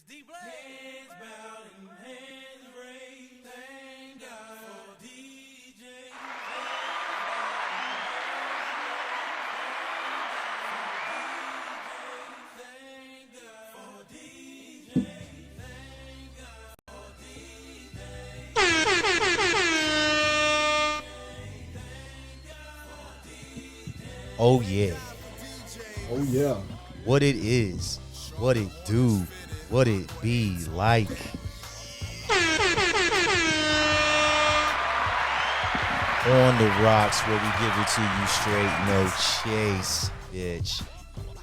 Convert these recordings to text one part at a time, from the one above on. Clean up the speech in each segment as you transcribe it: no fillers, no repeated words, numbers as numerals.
Hands bowed and hands raised. Thank God for DJ. Thank God for DJ. Thank God for DJ. Oh yeah. Oh yeah. What it is, what it do, what it be like. On the rocks, where we give it to you straight, no chase, bitch.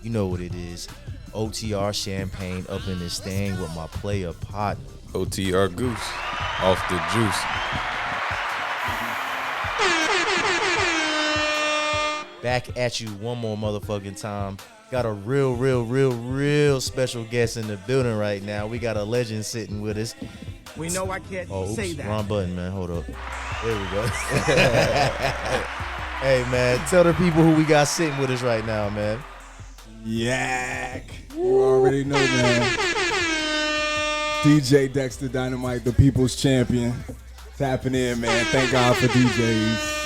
You know what it is. OTR champagne up in this thing with my player partner. OTR Goose, off the juice. Back at you one more motherfucking time. Got a real special guest in the building right now. We got a legend sitting with us. We know I can't say that. Wrong button, man. Hold up. There we go. Hey, man, tell the people who we got sitting with us right now, man. Yak. You already know, man. DJ Dexter Dynamite, the people's champion. Tapping in, man. Thank God for DJs.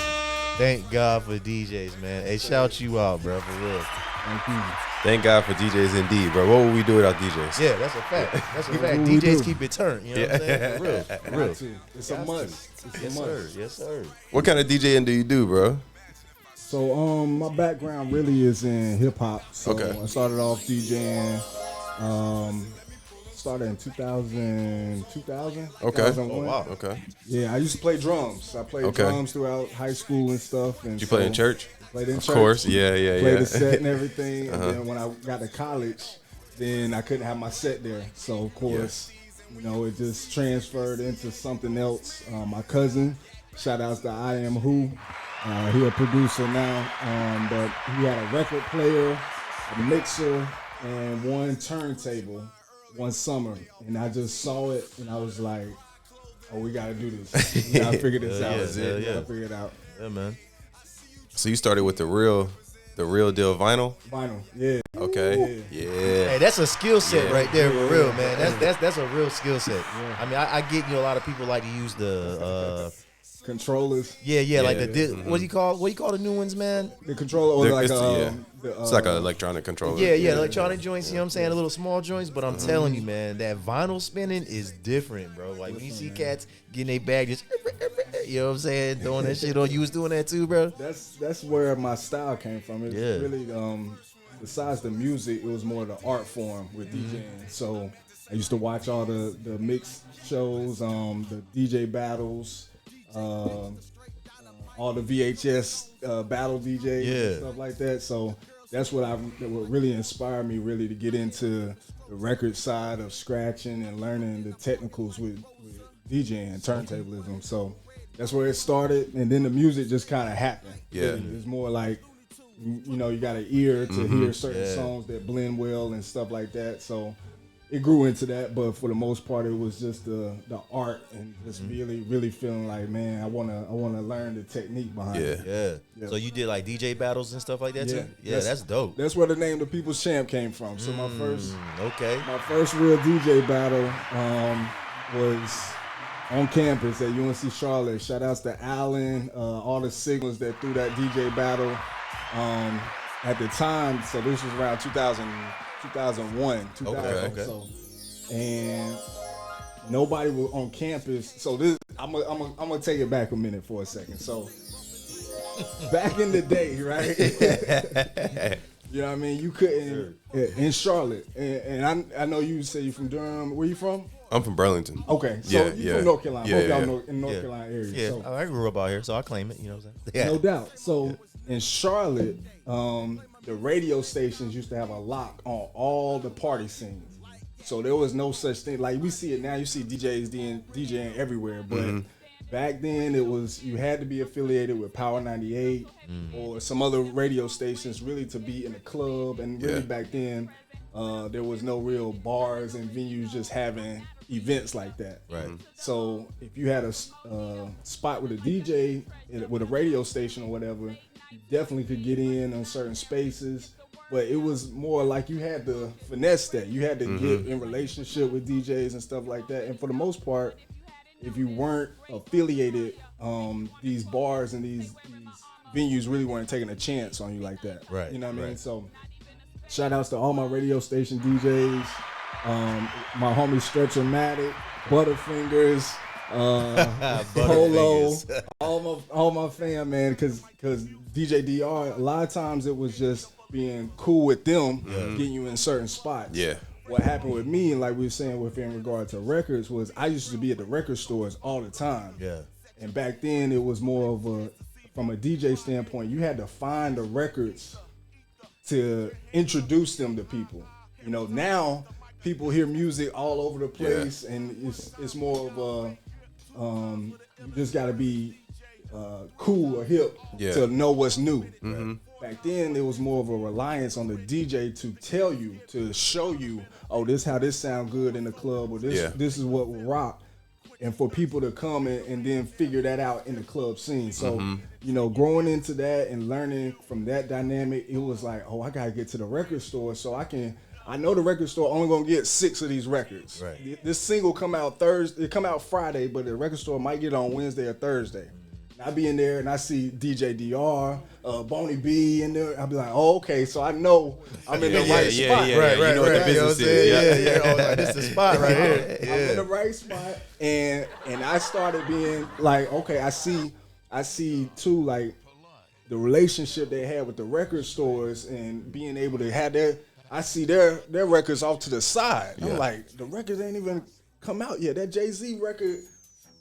Thank God for DJs, man. Hey, shout you out, bro, for real. Thank you. Thank God for DJs indeed, bro. What would we do without DJs? Yeah, that's a fact. That's a fact. What we DJs do. keep it turned, you know what I'm saying? For real. For real. Got to. It's a must. It's Yes, a sir. must. Yes, sir. What kind of DJing do you do, bro? So, my background really is in hip hop. So Okay. I started off DJing. Started in 2000. Okay. 2001. Oh, wow. Okay. Yeah, I used to play drums. I played Okay. drums throughout high school and stuff. And Did you play in church? Played in Of church. course. Yeah. Played the set and everything. And then when I got to college, then I couldn't have my set there. So, of course, you know, it just transferred into something else. My cousin, shout outs to I Am Who. He a producer now, but he had a record player, a mixer, and one turntable one summer. And I just saw it, and I was like, oh, we got to do this. We got to figure this out. yeah, We yeah. got to figure it out. Yeah, man. So you started with the real deal vinyl? Vinyl, yeah. Okay. Hey, Yeah. that's a skill set Yeah. right there, for real, man. That's a real skill set. I mean, I get, you know, a lot of people like to use the Controllers. like the Mm-hmm. what do you call the new ones, man? The controller, or like It's like an the, electronic controller. Yeah, electronic joints, you know what I'm saying? The little small joints, but I'm telling you, man, that vinyl spinning is different, bro. Like, when you see cats getting their bag just, you know what I'm saying, throwing that shit on, you was doing that too, bro? that's where my style came from. It's Yeah. really besides the music, it was more the art form with DJing. So I used to watch all the mix shows, the DJ battles, all the VHS battle DJs and stuff like that. So that's what really inspired me really to get into the record side of scratching and learning the technicals with DJing and turntablism. So that's where it started, and then the music just kind of happened. Yeah. It's more like, you know, you got an ear to hear certain songs that blend well and stuff like that. So it grew into that, but for the most part, it was just the art and just really feeling like, man, I wanna learn the technique behind it. Yeah. Yeah. So you did like DJ battles and stuff like that too? Yeah, that's dope. That's where the name The People's Champ came from. So my first real DJ battle was on campus at UNC Charlotte. Shout outs to Allen, all the signals that threw that DJ battle. At the time, so this was around 2001. Okay. So, and nobody was on campus. So this, I'm gonna take it back a minute for a second. So back in the day, right? You know what I mean? You couldn't in Charlotte, and I know you say you're from Durham. Where you from? I'm from Burlington. Okay, so you're from North Carolina. Both y'all in North Yeah. Carolina area. Yeah, So, I grew up out here, so I claim it, you know what I'm saying? no doubt. So in Charlotte, the radio stations used to have a lock on all the party scenes. So there was no such thing. Like we see it now, you see DJs DJing everywhere. But back then, it was, you had to be affiliated with Power 98 or some other radio stations really to be in a club. And really back then, there was no real bars and venues just having events like that. Right. So if you had a spot with a DJ with a radio station or whatever, you definitely could get in on certain spaces but it was more like you had to finesse that. You had to get in relationship with DJs and stuff like that. And for the most part, if you weren't affiliated, these bars and these venues really weren't taking a chance on you like that. Right. You know what I mean? Right. So shout outs to all my radio station DJs, my homie Stretch-O-Matic, Butterfingers, Polo, all my fam, man, because DJ DR, a lot of times it was just being cool with them, getting you in certain spots. Yeah. What happened with me, and like we were saying in regard to records, was I used to be at the record stores all the time. Yeah. And back then it was more of from a DJ standpoint, you had to find the records to introduce them to people. You know, now people hear music all over the place, and it's more of you just got to be cool or hip to know what's new. Back then, it was more of a reliance on the DJ to tell you, to show you, oh, this how this sound good in the club, or this is what will rock, and for people to come and then figure that out in the club scene. So, you know, growing into that and learning from that dynamic, it was like, oh, I gotta get to the record store so I know the record store only gonna get 6 of these records. Right. This single come out Thursday, it come out Friday, but the record store might get it on Wednesday or Thursday. I be in there and I see DJ DR, Boney B in there. I'll be like, oh, okay, so I know I'm in the right spot. Right. You know what the business is. Yeah. Oh, like, this is the spot right here. I'm in the right spot, and I started being like, okay, I see too, like the relationship they had with the record stores and being able to have I see their records off to the side. I'm like, the records ain't even come out yet. That Jay-Z record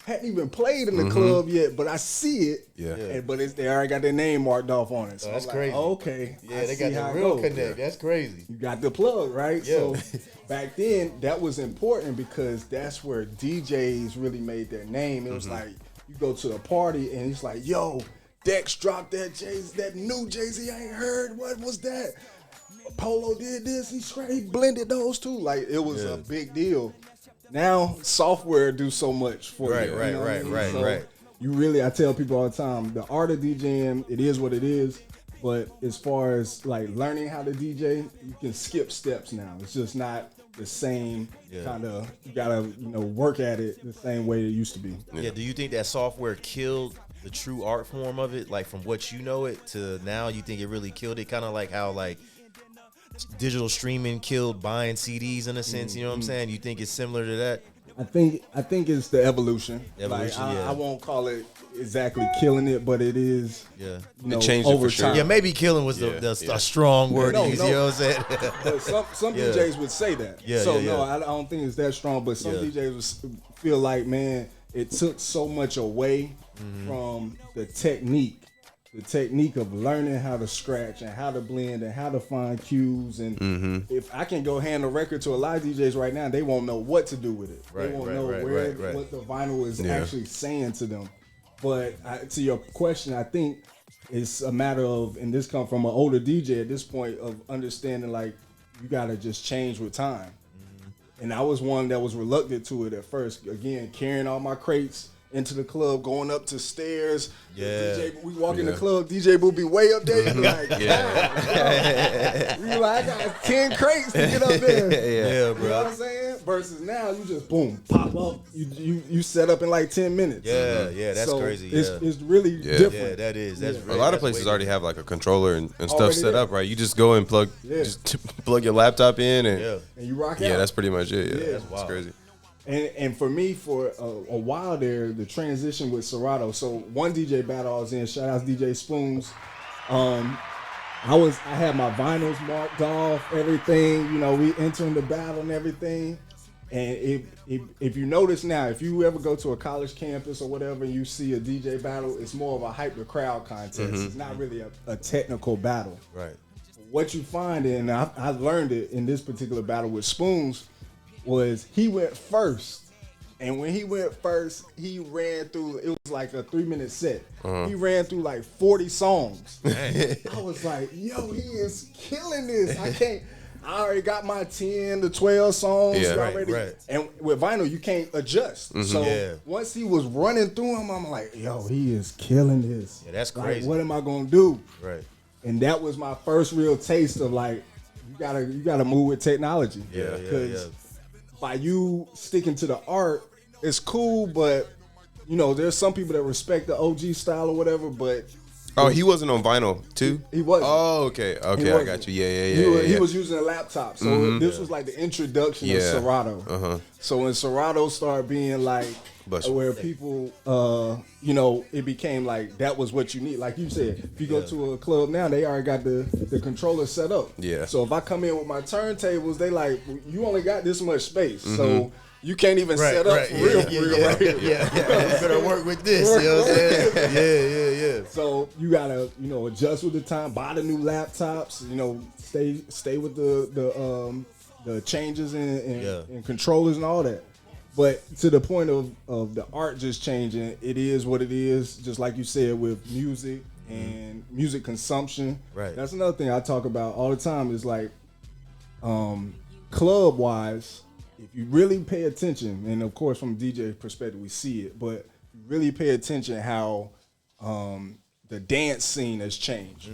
hadn't even played in the club yet, but I see it. Yeah. But they already got their name marked off on it. So That's I'm like, crazy. okay. Yeah, I they see got how the it real goes. connect. That's crazy. You got the plug, right? Yeah. So back then, that was important because that's where DJs really made their name. It was like, you go to a party and it's like, yo, Dex dropped that new Jay-Z I ain't heard. What was that? Polo did this. He blended those two. Like, it was a big deal. Now software do so much for you. Right. You really, I tell people all the time, the art of DJing, it is what it is. But as far as like learning how to DJ, you can skip steps now. It's just not the same kind of. You gotta work at it the same way it used to be. Yeah. Do you think that software killed the true art form of it? Like from what you know it to now, you think it really killed it? Kind of like how like digital streaming killed buying CDs in a sense, you know what I'm saying? You think it's similar to that? I think it's the evolution. I won't call it exactly killing it, but it is. Yeah, it changed it over for sure. time. Yeah, maybe killing was a strong word to use. You know what I'm saying? But some DJs would say that. No, I don't think it's that strong. But some DJs would feel like, man, it took so much away from the technique of learning how to scratch and how to blend and how to find cues. And if I can go hand a record to a lot of DJs right now, they won't know what to do with it. They won't know what the vinyl is actually saying to them. But to your question, I think it's a matter of, and this comes from an older DJ at this point, of understanding like you got to just change with time. And I was one that was reluctant to it at first. Again, carrying all my crates into the club, going up to stairs. DJ, we walk in the club, DJ Boo be way up there. You be like, you like, I got 10 crates to get up there. Yeah, bro. You know what I'm saying? Versus now, you just boom, pop up. You set up in like 10 minutes. Yeah, that's crazy. It's really different. Yeah, that is. That's a lot of places already have like a controller and stuff Already set there. up, right? You just go and plug your laptop in and you rock out. Yeah, that's pretty much it. Yeah, That's that's crazy. And for me, for a while there, the transition with Serato. So one DJ battle I was in, shout out DJ Spoons. I had my vinyls marked off, everything. We entering the battle and everything. And if you notice now, if you ever go to a college campus or whatever, and you see a DJ battle, it's more of a hype the crowd contest. It's not really a technical battle. Right. What you find, and I learned it in this particular battle with Spoons, was he went first. And when he went first, he ran through, it was like a 3-minute set. He ran through like 40 songs. I was like, yo, he is killing this. I already got my 10 to 12 songs already. Right. And with vinyl, you can't adjust. So once he was running through them, I'm like, yo, he is killing this. Yeah, that's Like, crazy. what am I going to do? Right. And that was my first real taste of like, you gotta move with technology. Yeah, Because by you sticking to the art, it's cool, but you know, there's some people that respect the OG style or whatever, but Oh, he wasn't on vinyl too? he wasn't. Oh, okay. Okay, I got you. Yeah. He was using a laptop. So this was like the introduction of Serato. So when Serato started being like where people you know, it became like that was what you need. Like you said, if you go to a club now, they already got the controller set up. Yeah. So if I come in with my turntables, they like, you only got this much space. So you can't even set up for real right here. You better work with this, you know what I'm saying? Yeah. So you gotta, you know, adjust with the time, buy the new laptops, you know, stay with the changes and controllers and all that. But to the point of the art just changing, it is what it is, just like you said with music and music consumption. Right. That's another thing I talk about all the time is like club wise, if you really pay attention, and of course from a DJ perspective we see it, but you really pay attention how the dance scene has changed,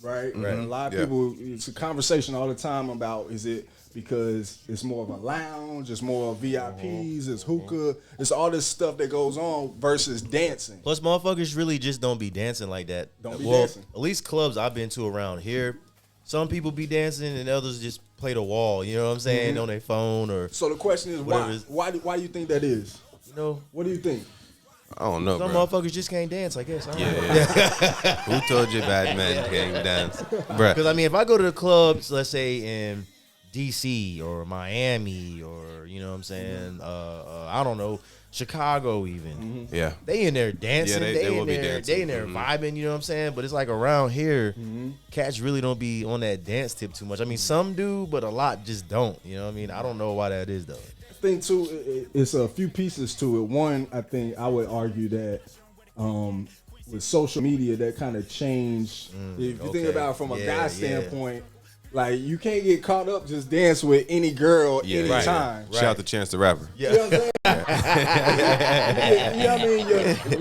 right? And a lot of people, it's a conversation all the time about, is it because it's more of a lounge, it's more of VIPs, it's hookah, it's all this stuff that goes on versus dancing. Plus, motherfuckers really just don't be dancing like that. Don't be dancing. At least clubs I've been to around here, some people be dancing and others just play the wall. You know what I'm saying? On their phone or. So the question is, whatever why do you think that is? You know, what do you think? I don't know, some bro. motherfuckers just can't dance, I guess. I don't know. Who told you bad men can't dance? Bruh. Because, I mean, if I go to the clubs, let's say in D.C. or Miami or, you know what I'm saying, I don't know, Chicago even. Yeah. They in there dancing. Yeah, they will be dancing. They in there vibing, you know what I'm saying? But it's like around here, cats really don't be on that dance tip too much. I mean, some do, but a lot just don't. You know what I mean? I don't know why that is, though. I think, too, it's a few pieces to it. One, I think I would argue that with social media, that kind of changed. If you think about it from a guy standpoint, like, you can't get caught up just dance with any girl anytime. Shout out to Chance the Rapper. You know what I'm saying? You know what I mean?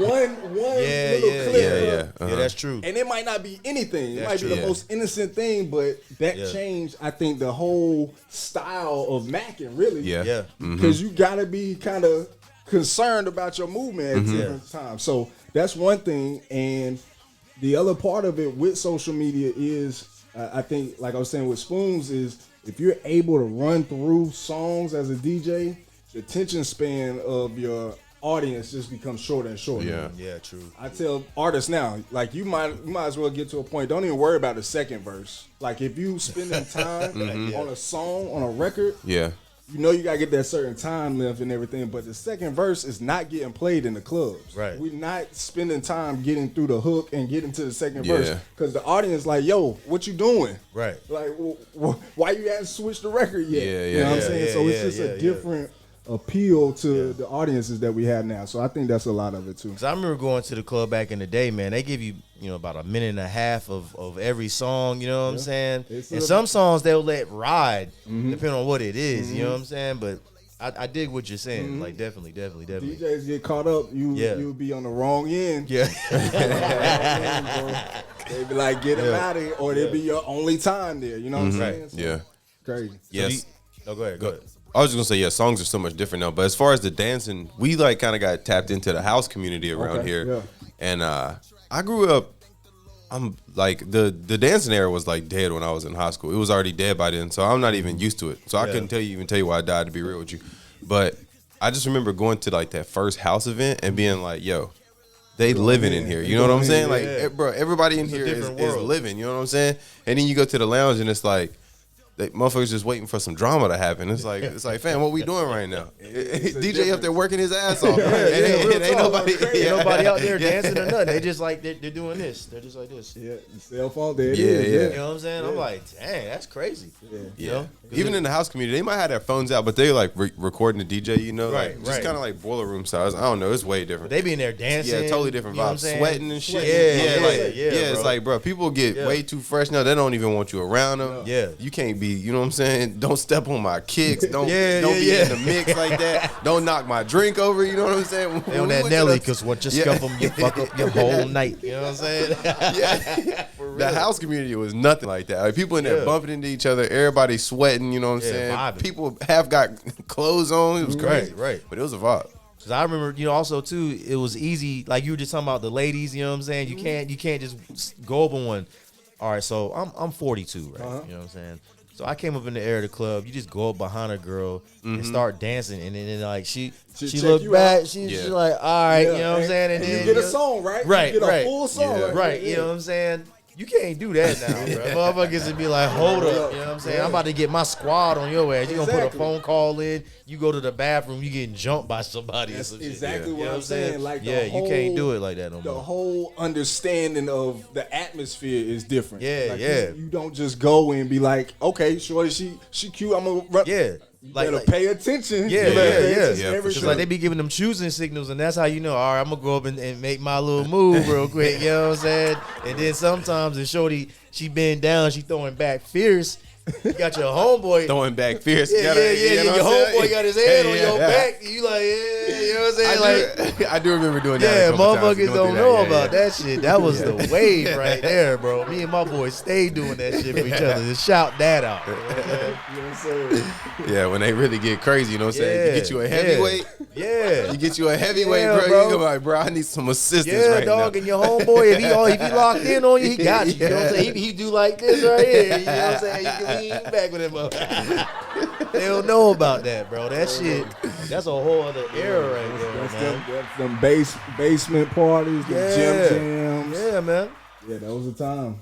One little clip. Yeah, that's true. And it might not be anything. It might be true. the most innocent thing, but that changed, I think, the whole style of macking, really. Yeah. Because you got to be kind of concerned about your movement at different times. So that's one thing. And the other part of it with social media is, I think, like I was saying with Spoons, is if you're able to run through songs as a DJ, the attention span of your audience just becomes shorter and shorter. Yeah, true. I tell artists now, like, you might as well get to a point, don't even worry about the second verse. Like, if you spending time on a song, on a record, you know you gotta get that certain time length and everything, but the second verse is not getting played in the clubs. Right. We're not spending time getting through the hook and getting to the second verse, because the audience like, yo, what you doing? Right. Like, why you haven't switched the record yet? You know what I'm saying? So it's just a different appeal to the audiences that we have now. So I think that's a lot of it too. Cause I remember going to the club back in the day, man. They give you, you know, about a minute and a half of every song. You know what I'm saying? And some songs they'll let ride, depending on what it is. You know what I'm saying? But I dig what you're saying. Like definitely. DJs get caught up, you'll be on the wrong end. Yeah. They be like, get them out of here, or they'll be your only time there. You know what I'm saying? Right. So, crazy. Yes. Go ahead. I was just gonna say, songs are so much different now. But as far as the dancing, we like kind of got tapped into the house community around here, and I grew up. I'm like the dancing era was like dead when I was in high school. It was already dead by then, so I'm not even used to it. So I couldn't tell you why I died, to be real with you. But I just remember going to like that first house event and being like, yo, they living in here. You know what I'm saying? Like, bro, everybody in here is living. You know what I'm saying? And then you go to the lounge and it's like, motherfuckers just waiting for some drama to happen. It's like, fam, what we doing right now? DJ up there working his ass off. Ain't nobody out there dancing or nothing. They just like they're doing this. They're just like this. Yeah, cell phone there. You know what I'm saying? I'm like, dang, that's crazy. You know? Even in the house community, they might have their phones out, but they like recording the DJ. You know, just kind of like boiler room size. I don't know. It's way different. They be in there dancing. Yeah, totally different vibes. Sweating and shit. It's like, bro, people get way too fresh now. They don't even want you around them. Yeah, you can't be. You know what I'm saying? Don't step on my kicks. Don't be in the mix like that. Don't knock my drink over. You know what I'm saying? They on that Nelly, because once you scuff them, you fuck up your whole night. You know what I'm saying? For The house community was nothing like that. Like, people in there bumping into each other, everybody sweating. You know what I'm saying? Vibing. People have got clothes on. It was crazy, right. But it was a vibe. Cause I remember, also too, it was easy. Like you were just talking about the ladies. You know what I'm saying? You can't just go up on one. All right, so I'm 42, right? You know what I'm saying? So I came up in the air of the club. You just go up behind a girl and start dancing, and then like she looked back. She's like, all right, you know what I'm saying? And then you get a song, right? Right, you get right. a full song, right. You know what I'm saying? You can't do that now, bro. Motherfuckers would be like, hold up, you know what I'm saying? I'm about to get my squad on your ass. You gonna put a phone call in, you go to the bathroom, you getting jumped by somebody. That's or some exactly shit. what I'm saying. Like, you can't do it like that no more. The whole understanding of the atmosphere is different. Yeah, like, yeah. You don't just go and be like, okay, shorty, she cute. I'm gonna run. Yeah. You better pay attention. Yeah. Every It's like they be giving them choosing signals, and that's how you know, all right, I'm going to go up and make my little move real quick, you know what I'm saying? And then sometimes the shorty, she bend down, she throwing back fierce. You got your homeboy. Throwing back fierce. Yeah. Your homeboy got his head on your back. You like, you know what I'm saying? I do remember doing that. Yeah, a couple times. motherfuckers don't know about that shit. That was the wave right there, bro. Me and my boys stayed doing that shit for each other. Just shout that out. You know what I'm saying? Yeah, when they really get crazy, you know what I'm saying? You get you a heavyweight. Yeah. You get you a heavyweight, bro. You go like, bro, I need some assistance right dog, now. and your homeboy, if he locked in on you, he got you. You know what I'm saying? He do like this right here. You know what I'm saying? You can lean back with him up. They don't know about that, bro. That shit, that's a whole other era right there, man. That's them basement parties, the gym jams. Yeah, man. Yeah, that was the time.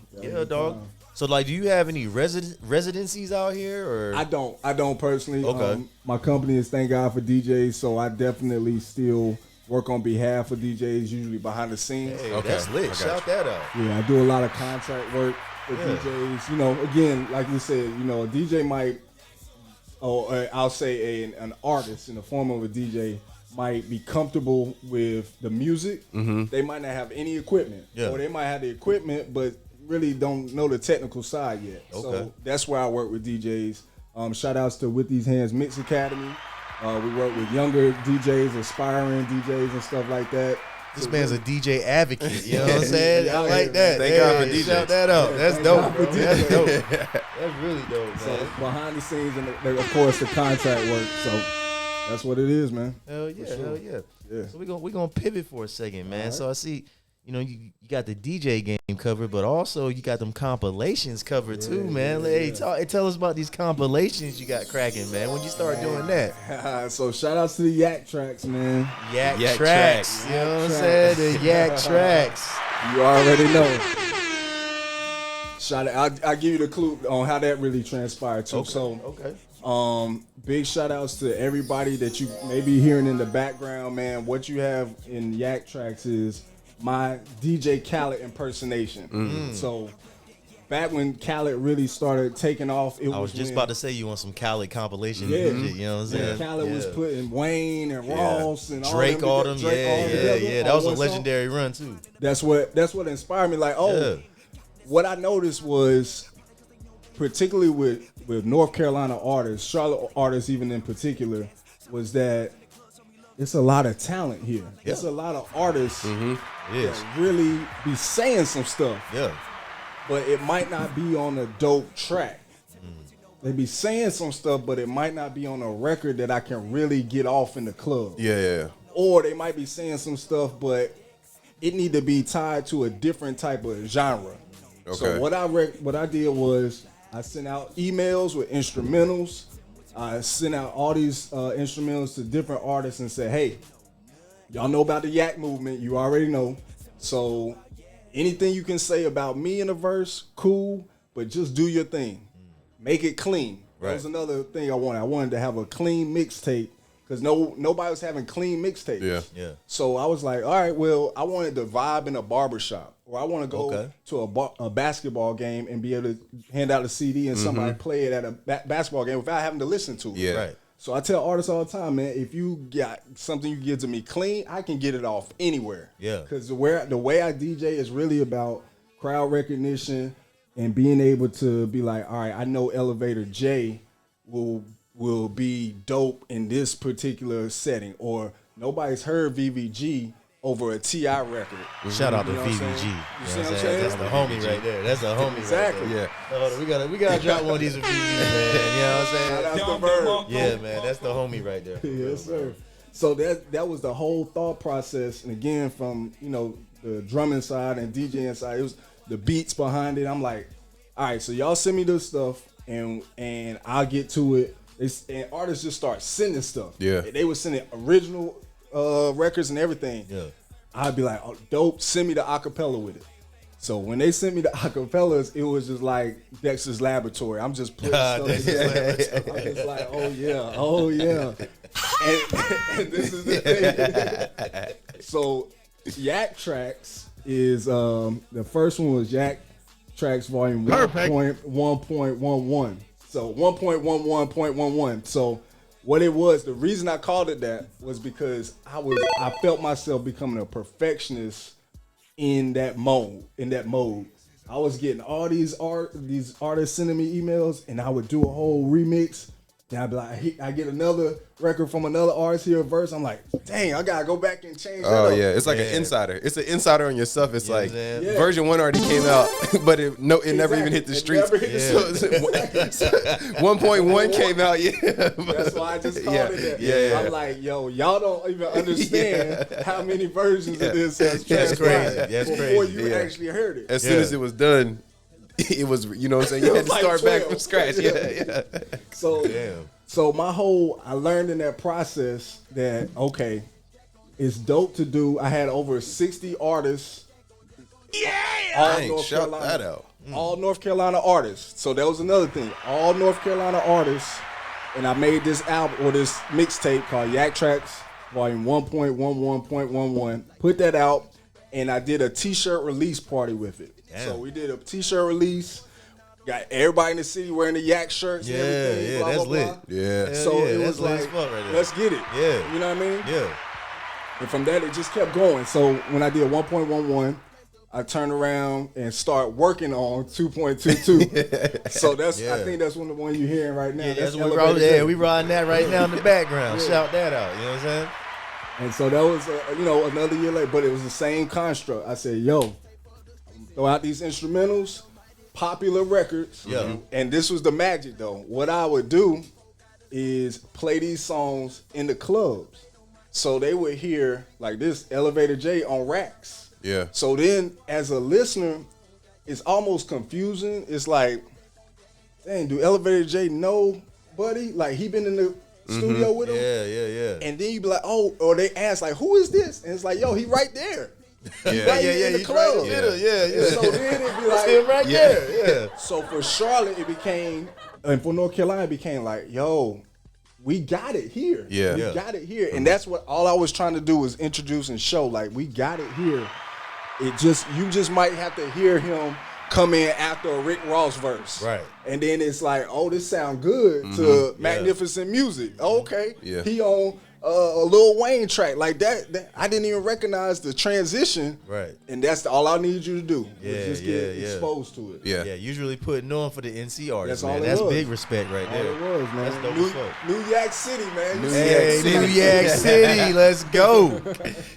Dog. So, like, do you have any residencies out here, or? I don't personally. Okay. My company is Thank God for DJs, so I definitely still work on behalf of DJs, usually behind the scenes. Hey, that's lit. Shout that out. Yeah, I do a lot of contract work with DJs. You know, again, like we said, a DJ might, or I'll say an artist in the form of a DJ might be comfortable with the music. They might not have any equipment, or they might have the equipment, but really don't know the technical side yet. So that's where I work with DJs. Shout outs to With These Hands Mix Academy. We work with younger DJs, aspiring DJs and stuff like that. This man's a DJ advocate, you know what I'm saying? I like that. Thank God for DJs. Shout that out. That's dope. That's dope. That's really dope, man. So behind the scenes and of course the contract work. So that's what it is, man. Hell yeah. So we're gonna pivot for a second, man. Right. So I see, you got the DJ game covered, but also you got them compilations covered too, man. Hey, tell us about these compilations you got cracking, man. When you start doing that? So shout outs to the Yak tracks, man. Yak tracks. You know what I'm saying? The Yak tracks. You already know. Shout out. I'll give you the clue on how that really transpired too. Big shout outs to everybody that you may be hearing in the background, man. What you have in Yak tracks is my DJ Khaled impersonation. So back when Khaled really started taking off, I was just about to say you want some Khaled compilation. Yeah. Shit, you know what I'm saying? Khaled was putting Wayne and Ross and Drake all them. Yeah. That was a legendary run too. That's what inspired me. Like, what I noticed was, particularly with North Carolina artists, Charlotte artists even in particular, was that it's a lot of talent here. It's a lot of artists that really be saying some stuff. Yeah. But it might not be on a dope track. They be saying some stuff, but it might not be on a record that I can really get off in the club. Yeah. Or they might be saying some stuff, but it need to be tied to a different type of genre. Okay. So what I did was I sent out emails with instrumentals. I sent out all these instrumentals to different artists and said, hey, y'all know about the Yak movement. You already know. So anything you can say about me in a verse, cool, but just do your thing. Make it clean. Right. That was another thing I wanted. I wanted to have a clean mixtape because nobody was having clean mixtapes. Yeah. So I was like, all right, well, I wanted to vibe in a barbershop. Or I want to go to a basketball game and be able to hand out a CD and somebody play it at a basketball game without having to listen to it. Yeah. Right. So I tell artists all the time, man, if you got something you give to me clean, I can get it off anywhere. Yeah. Because the way I DJ is really about crowd recognition and being able to be like, all right, I know Elevator J will be dope in this particular setting, or nobody's heard VVG over a T.I. record. Shout out to You know what I'm VVG. saying? You know what I'm saying? That's the homie right there. That's a homie Exactly. right there. Hold on, we gotta drop one of these with VVG, man. You know what I'm saying? Shout out to Bird. Yeah, man. That's the homie right there. Yes, sir. So that was the whole thought process. And again, from, you know, the drumming side and DJing side, it was the beats behind it. I'm like, all right, so y'all send me this stuff and I'll get to it. And artists just start sending stuff. Yeah. They were sending original records and everything. Yeah. I'd be like, oh, dope, send me the acapella with it. So when they sent me the acapellas, it was just like Dexter's Laboratory. I'm just putting stuff together. I'm just like, oh yeah. And this is the thing. So Yak Tracks is the first one was Yak Tracks Volume 1.11. So 1.11.11. So what it was, the reason I called it that was because I felt myself becoming a perfectionist in that mode. I was getting all these artists sending me emails, and I would do a whole remix. Then I'd be like, I get another record from another artist here, a verse. I'm like, dang, I gotta go back and change that up. Yeah, it's like an insider. It's an insider on yourself. It's like Yeah. version 1 already came out, but it never even hit the streets. Never hit the streets. 1.1 came out, That's why I just called it that. Yeah. I'm like, yo, y'all don't even understand how many versions of this has That's transpired crazy. That's before crazy. you Yeah. actually heard it. As soon as it was done, it was, you know what I'm saying? You had to Like start back 12. from scratch. Yeah. So, I learned in that process that, okay, it's dope to do. I had over 60 artists. All Dang, North shout Carolina. that out. All North Carolina artists. So that was another thing. All North Carolina artists. And I made this album or this mixtape called Yak Tracks Volume 1.11.11. Put that out. And I did a t-shirt release party with it. Damn. So we did a t-shirt release. Got everybody in the city wearing the Yak shirts and everything. Yeah, blah, that's blah, lit. blah. Yeah. So it that's was lit like, as fuck right there. let's get it. Yeah. You know what I mean? Yeah. And from that, it just kept going. So when I did 1.11, I turned around and start working on 2.22. So that's, I think that's one of the one you're hearing right now. Yeah, that's what Elevator J. we riding that right now in the background. Shout that out. You know what I'm saying? And so that was, another year later, but it was the same construct. I said, yo, throw out these instrumentals, popular records. Yeah. And this was the magic, though. What I would do is play these songs in the clubs. So they would hear, like this, Elevator J on racks. Yeah. So then, as a listener, it's almost confusing. It's like, dang, do Elevator J know Buddy? Like, he been in the studio with him? Yeah. And then you be like, oh, or they ask, like, who is this? And it's like, yo, he right there. Yeah. Right in the he's club. right in the middle. Yeah. So then it'd be That's him like, right there. Yeah. so for Charlotte, it became, and for North Carolina, it became like, yo, we got it here. Yeah. We Yeah. got it here. And that's what all I was trying to do was introduce and show, like, we got it here. You just might have to hear him come in after a Rick Ross verse. Right. And then it's like, oh, this sound good to Magnificent Music. Okay. Yeah. He on a Lil Wayne track. Like that, I didn't even recognize the transition. Right. And that's all I need you to do. Yeah, Just get yeah. exposed to it. Yeah. Yeah, usually putting on for the NC artists, That's all man. it That's was. big respect right All there. it was, man. That's dope as fuck. New York City, man. You see Hey, that? New York City, let's go.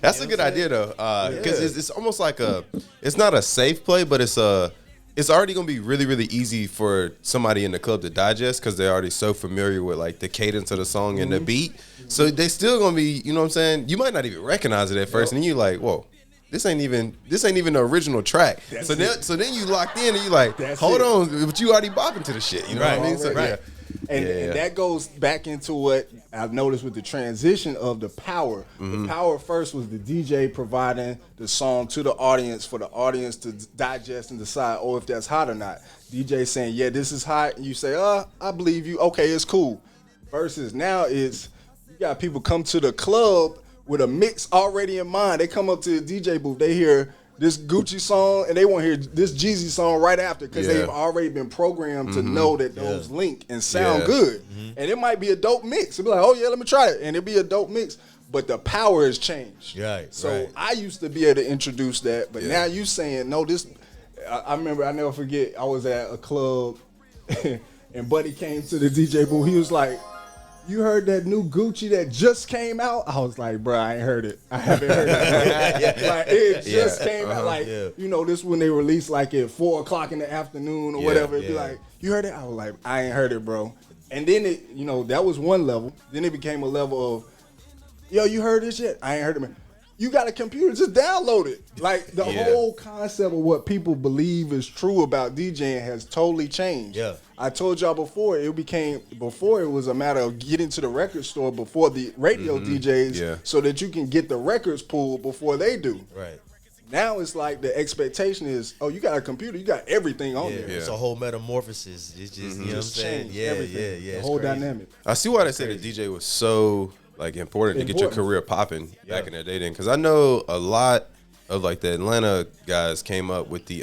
That's a good idea though, because it's almost like it's not a safe play, but it's already gonna be really, really easy for somebody in the club to digest because they're already so familiar with like the cadence of the song and the beat. So they still gonna be, you know what I'm saying? You might not even recognize it at first, and then you're like, whoa. This ain't even the original track. So then you locked in and you like, That's hold it. on, but you already bopping to the shit. You know what I mean? So, Already. yeah. And that goes back into what I've noticed with the transition of the power. The power first was the DJ providing the song to the audience for the audience to digest and decide, if that's hot or not. DJ saying, yeah, this is hot. And you say, I believe you. Okay, it's cool. Versus now it's, you got people come to the club with a mix already in mind. They come up to the DJ booth. They hear this Gucci song and they want to hear this Jeezy song right after because they've already been programmed to know that those link and sound good. And it might be a dope mix. It'll be like, oh yeah, let me try it. And it'll be a dope mix. But the power has changed. Right, So right. I used to be able to introduce that, but now you saying, no, this, I remember, I never forget, I was at a club and Buddy came to the DJ booth. He was like, you heard that new Gucci that just came out? I was like, bro, I ain't heard it. I haven't heard it. Like, it just came out. Like, you know, this when they released like at 4 o'clock in the afternoon or whatever. It'd be like, you heard it? I was like, I ain't heard it, bro. And then it, you know, that was one level. Then it became a level of, yo, you heard this shit? I ain't heard it, man. You got a computer, just download it. Like, the whole concept of what people believe is true about DJing has totally changed. Yeah. I told y'all before, before it was a matter of getting to the record store before the radio DJs so that you can get the records pulled before they do. Right. Now it's like the expectation is, oh, you got a computer, you got everything on there. It's a whole metamorphosis. It's just, you know what I'm saying? Yeah. The whole dynamic. I see why they say the DJ was so like important to get your career popping back in that day then, because I know a lot of like the Atlanta guys came up with the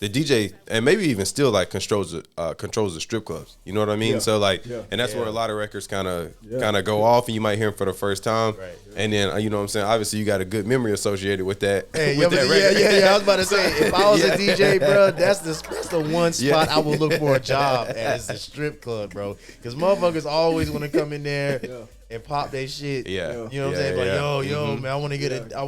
DJ, and maybe even still like controls the strip clubs. You know what I mean? So like, and that's where a lot of records kind of go off, and you might hear them for the first time, and then you know what I'm saying. Obviously, you got a good memory associated with that. Hey, I was about to say, if I was a DJ, bro, that's the one spot I would look for a job at, is the strip club, bro, because motherfuckers always want to come in there. And pop that shit. You know what I'm saying? Like, yo, man, I want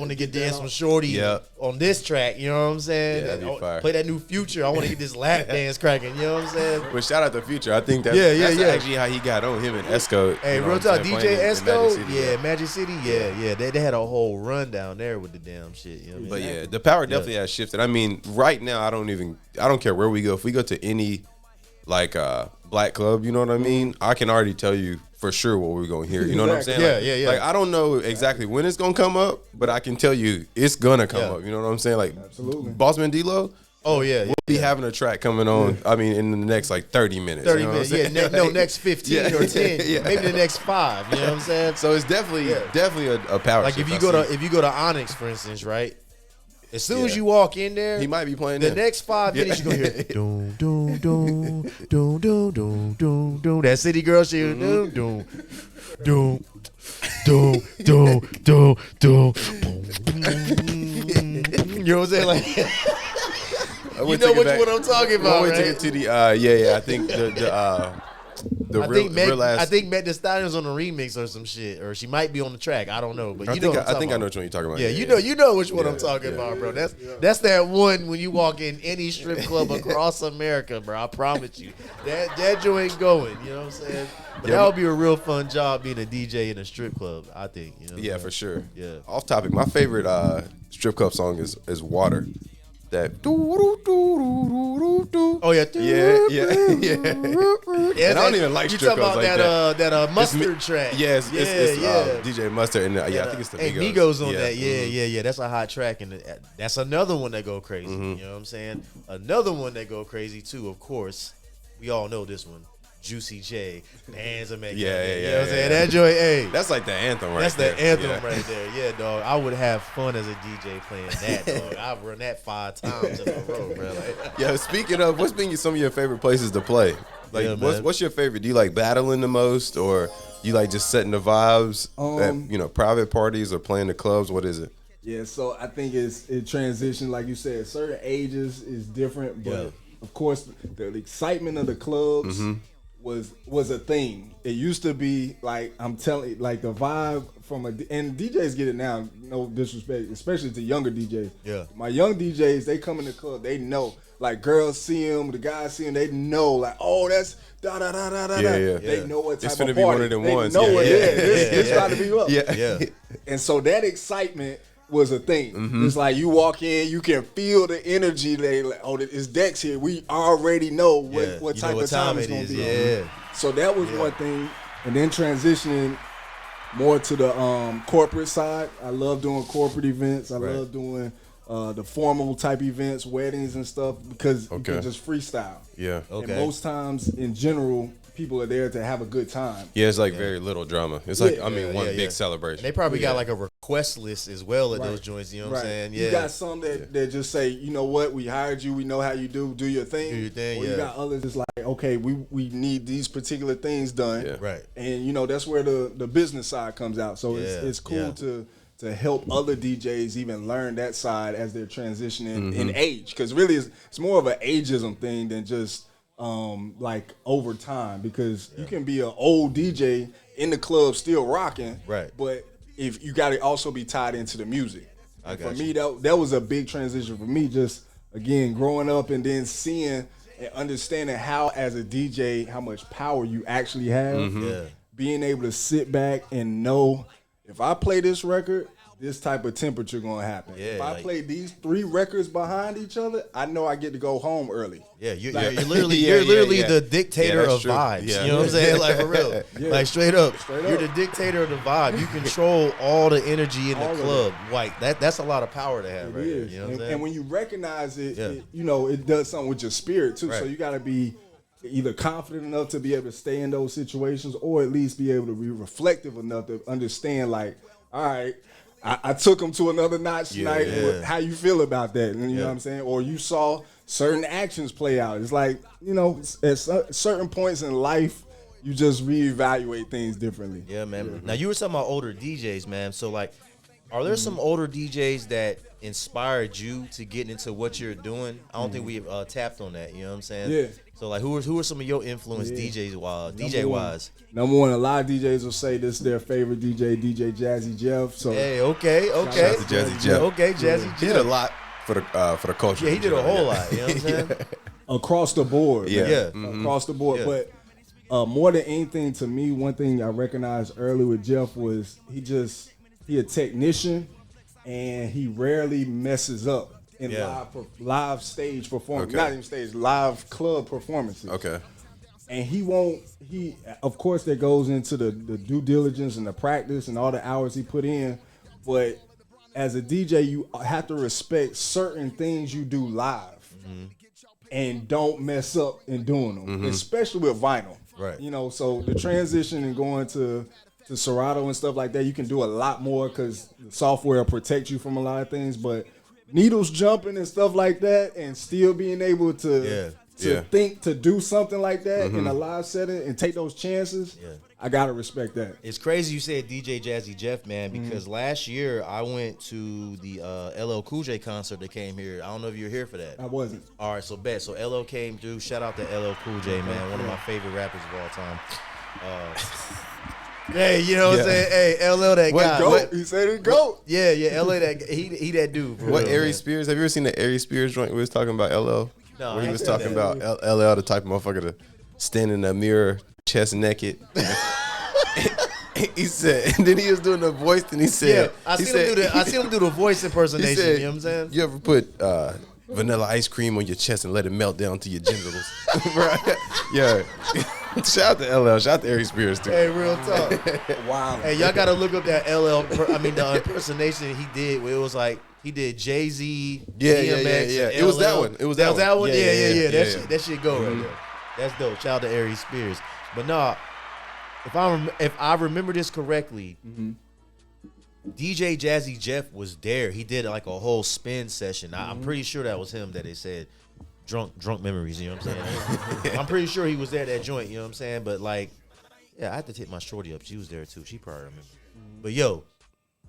to get dance with Shorty on this track. You know what I'm saying? Yeah, that'd be fire. Play that new Future. I want to get this lap dance cracking. You know what I'm saying? But shout out to Future. I think that's actually how he got on, him and Esco. Hey, real talk, DJ Esco, Magic City, they had a whole run down there with the damn shit. You know what I mean? But the power definitely has shifted. I mean, right now I don't care where we go. If we go to any like black club, you know what I mean? I can already tell you for sure what we're gonna hear. You know what I'm saying? Yeah. Like, I don't know exactly when it's gonna come up, but I can tell you it's gonna come up. You know what I'm saying? Like, absolutely. Bossman D-Lo. Oh yeah, we'll be having a track coming on. I mean, in the next like 30 minutes. 30 minutes. Next 15 or 10. Maybe the next 5. You know what I'm saying? So it's definitely a power. Like shift, if you go to Onyx, for instance, right? As soon as you walk in there, he might be playing the next 5 minutes. You're gonna hear doom doom doom doom doom doom doom doom. That City Girl shit. Doom doom doom doom doom doom doom. You know what I'm saying? Like, you know what I'm talking about, right? Take it to the I think I think Meg Thee Stallion's on the remix or some shit, or she might be on the track. I don't know, but I think I know which one you're talking about. Yeah, you know which one I'm talking about, bro. That's that one when you walk in any strip club across America, bro. I promise you, that joint going. You know what I'm saying? But that would be a real fun job being a DJ in a strip club. I think. You know for sure. Yeah. Off topic, my favorite strip club song is Water. That and I don't even like strip clubs like that. That Mustard track. Yes, it's DJ Mustard and I think it's the Migos. Migos on that. Yeah. That's a hot track, and that's another one that go crazy. You know what I'm saying? Another one that go crazy too. Of course, we all know this one. Juicy J, hands are making. You know what I'm saying? That joint, hey. That's like the anthem right there. That's the anthem right there. Yeah, dog. I would have fun as a DJ playing that, dog. I've run that 5 times in a row, bro. Like, speaking of, what's been some of your favorite places to play? Like, what's your favorite? Do you like battling the most, or you like just setting the vibes at private parties or playing the clubs? What is it? Yeah, so I think it transitioned, like you said. Certain ages is different, but of course the excitement of the clubs was a thing. It used to be like, I'm telling you, like the vibe and DJs get it now, no disrespect, especially to younger DJs. Yeah. My young DJs, they come in the club, they know. Like, girls see them, the guys see them, they know, like, oh, that's da da da da da. They know what type of party. It's finna be one of them ones. They know what it is. This about to be up. Yeah. And so that excitement was a thing. It's like you walk in, you can feel the energy. They like, oh, it's Dex here. We already know what type of time it's gonna be. Yeah. So that was one thing, and then transitioning more to the corporate side. I love doing corporate events. I love doing the formal type events, weddings and stuff, because you can just freestyle. Yeah. Okay. And most times, in general, people are there to have a good time. Yeah, it's like very little drama. It's like, one big celebration. And they probably got like a request list as well at those joints, you know what I'm saying? Yeah. You got some that just say, you know what, we hired you, we know how you do your thing. Do your thing, You got others that's like, okay, we need these particular things done. Yeah. Right. And, that's where the business side comes out. So it's cool to help other DJs even learn that side as they're transitioning in age. Because really, it's more of an ageism thing than just like over time, because you can be an old DJ in the club still rocking, Right. but if you got to also be tied into the music. I got for you. me, that was a big transition for me. Just again growing up and then seeing and understanding how, as a DJ, how much power you actually have. Yeah. Being able to sit back and know, if I play this record, this type of temperature gonna happen. Yeah, if I like- play these 3 records behind each other, I know I get to go home early. Yeah, you're Like- literally Yeah, you're literally yeah. the dictator Yeah, that's of true. vibes. Yeah. You know what I'm saying? Like for real. Like straight up. Straight You're up. the dictator of the vibe. You control all the energy in All the of club. Like that's a lot of power to have It right is. there. You know what I'm and, saying? and when you recognize it, Yeah. it, you know, it does something with your spirit too. So Right. you got to be either confident enough to be able to stay in those situations, or at least be able to be reflective enough to understand, like, all right, I took him to another notch tonight. Yeah. How you feel about that? And you know what I'm saying? Or you saw certain actions play out. It's like, you know, at certain points in life, you just reevaluate things differently. Yeah, man. Now you were talking about older DJs, man. So like, are there some older DJs that inspired you to get into what you're doing? I don't think we've tapped on that. You know what I'm saying? Yeah. So like, who are some of your influence DJ wise? Number one, a lot of DJs will say this is their favorite DJ Jazzy Jeff. So Hey, okay. Shout out to Jazzy Jeff. Okay, Jazzy He Jeff. did a lot for the culture. Yeah, he did a whole lot. You know what I'm saying? across the board, Yeah. man. Yeah. Across the board. Yeah. But more than anything, to me, one thing I recognized early with Jeff was he a technician, and he rarely messes up in Yeah. live stage performance. Okay. Not even stage, live club performances. Okay. And he of course that goes into the due diligence and the practice and all the hours he put in, but as a DJ you have to respect certain things you do live and don't mess up in doing them, especially with vinyl. Right. You know, so the transition and going to Serato and stuff like that, you can do a lot more because the software will protect you from a lot of things, but needles jumping and stuff like that and still being able to Yeah. think to do something like that in a live setting and take those chances, Yeah. I gotta respect that. It's crazy you said DJ Jazzy Jeff, man, because last year I went to the LL Cool J concert that came here. I don't know if you were here for that. I wasn't. All right, so bet. So LL came through. Shout out to LL Cool J, man, one of my favorite rappers of all time. Hey, you know what I'm saying? Hey, LL that What guy. goat? What- He said it go. Yeah, LL that he that dude. for What real, Ari man. Spears? Have you ever seen the Ari Spears joint? We was talking about LL. No, where I he was ain't seen talking that. about LL, the type of motherfucker to stand in the mirror, chest naked. He said, and then he was doing the voice, and he Yeah, said, I seen him do the voice he impersonation. said, You know what I'm saying? You ever put vanilla ice cream on your chest and let it melt down to your genitals? Right? Yeah. Shout out to LL. Shout out to Ari Spears too. Hey, real talk. Wow. Hey, y'all gotta look up that LL. The impersonation he did. Where it was like he did Jay-Z, Yeah, DMX, yeah. and It was that LL. one. It was that that one. one. Yeah, Yeah. yeah. That shit go right there. That's dope. Shout out to Ari Spears. But nah, if I remember this correctly, DJ Jazzy Jeff was there. He did like a whole spin session. I'm pretty sure that was him that they said drunk memories. You know what I'm saying? I'm pretty sure he was there at that joint. You know what I'm saying? But like, yeah, I had to take my shorty up. She was there too. She probably remember. But yo,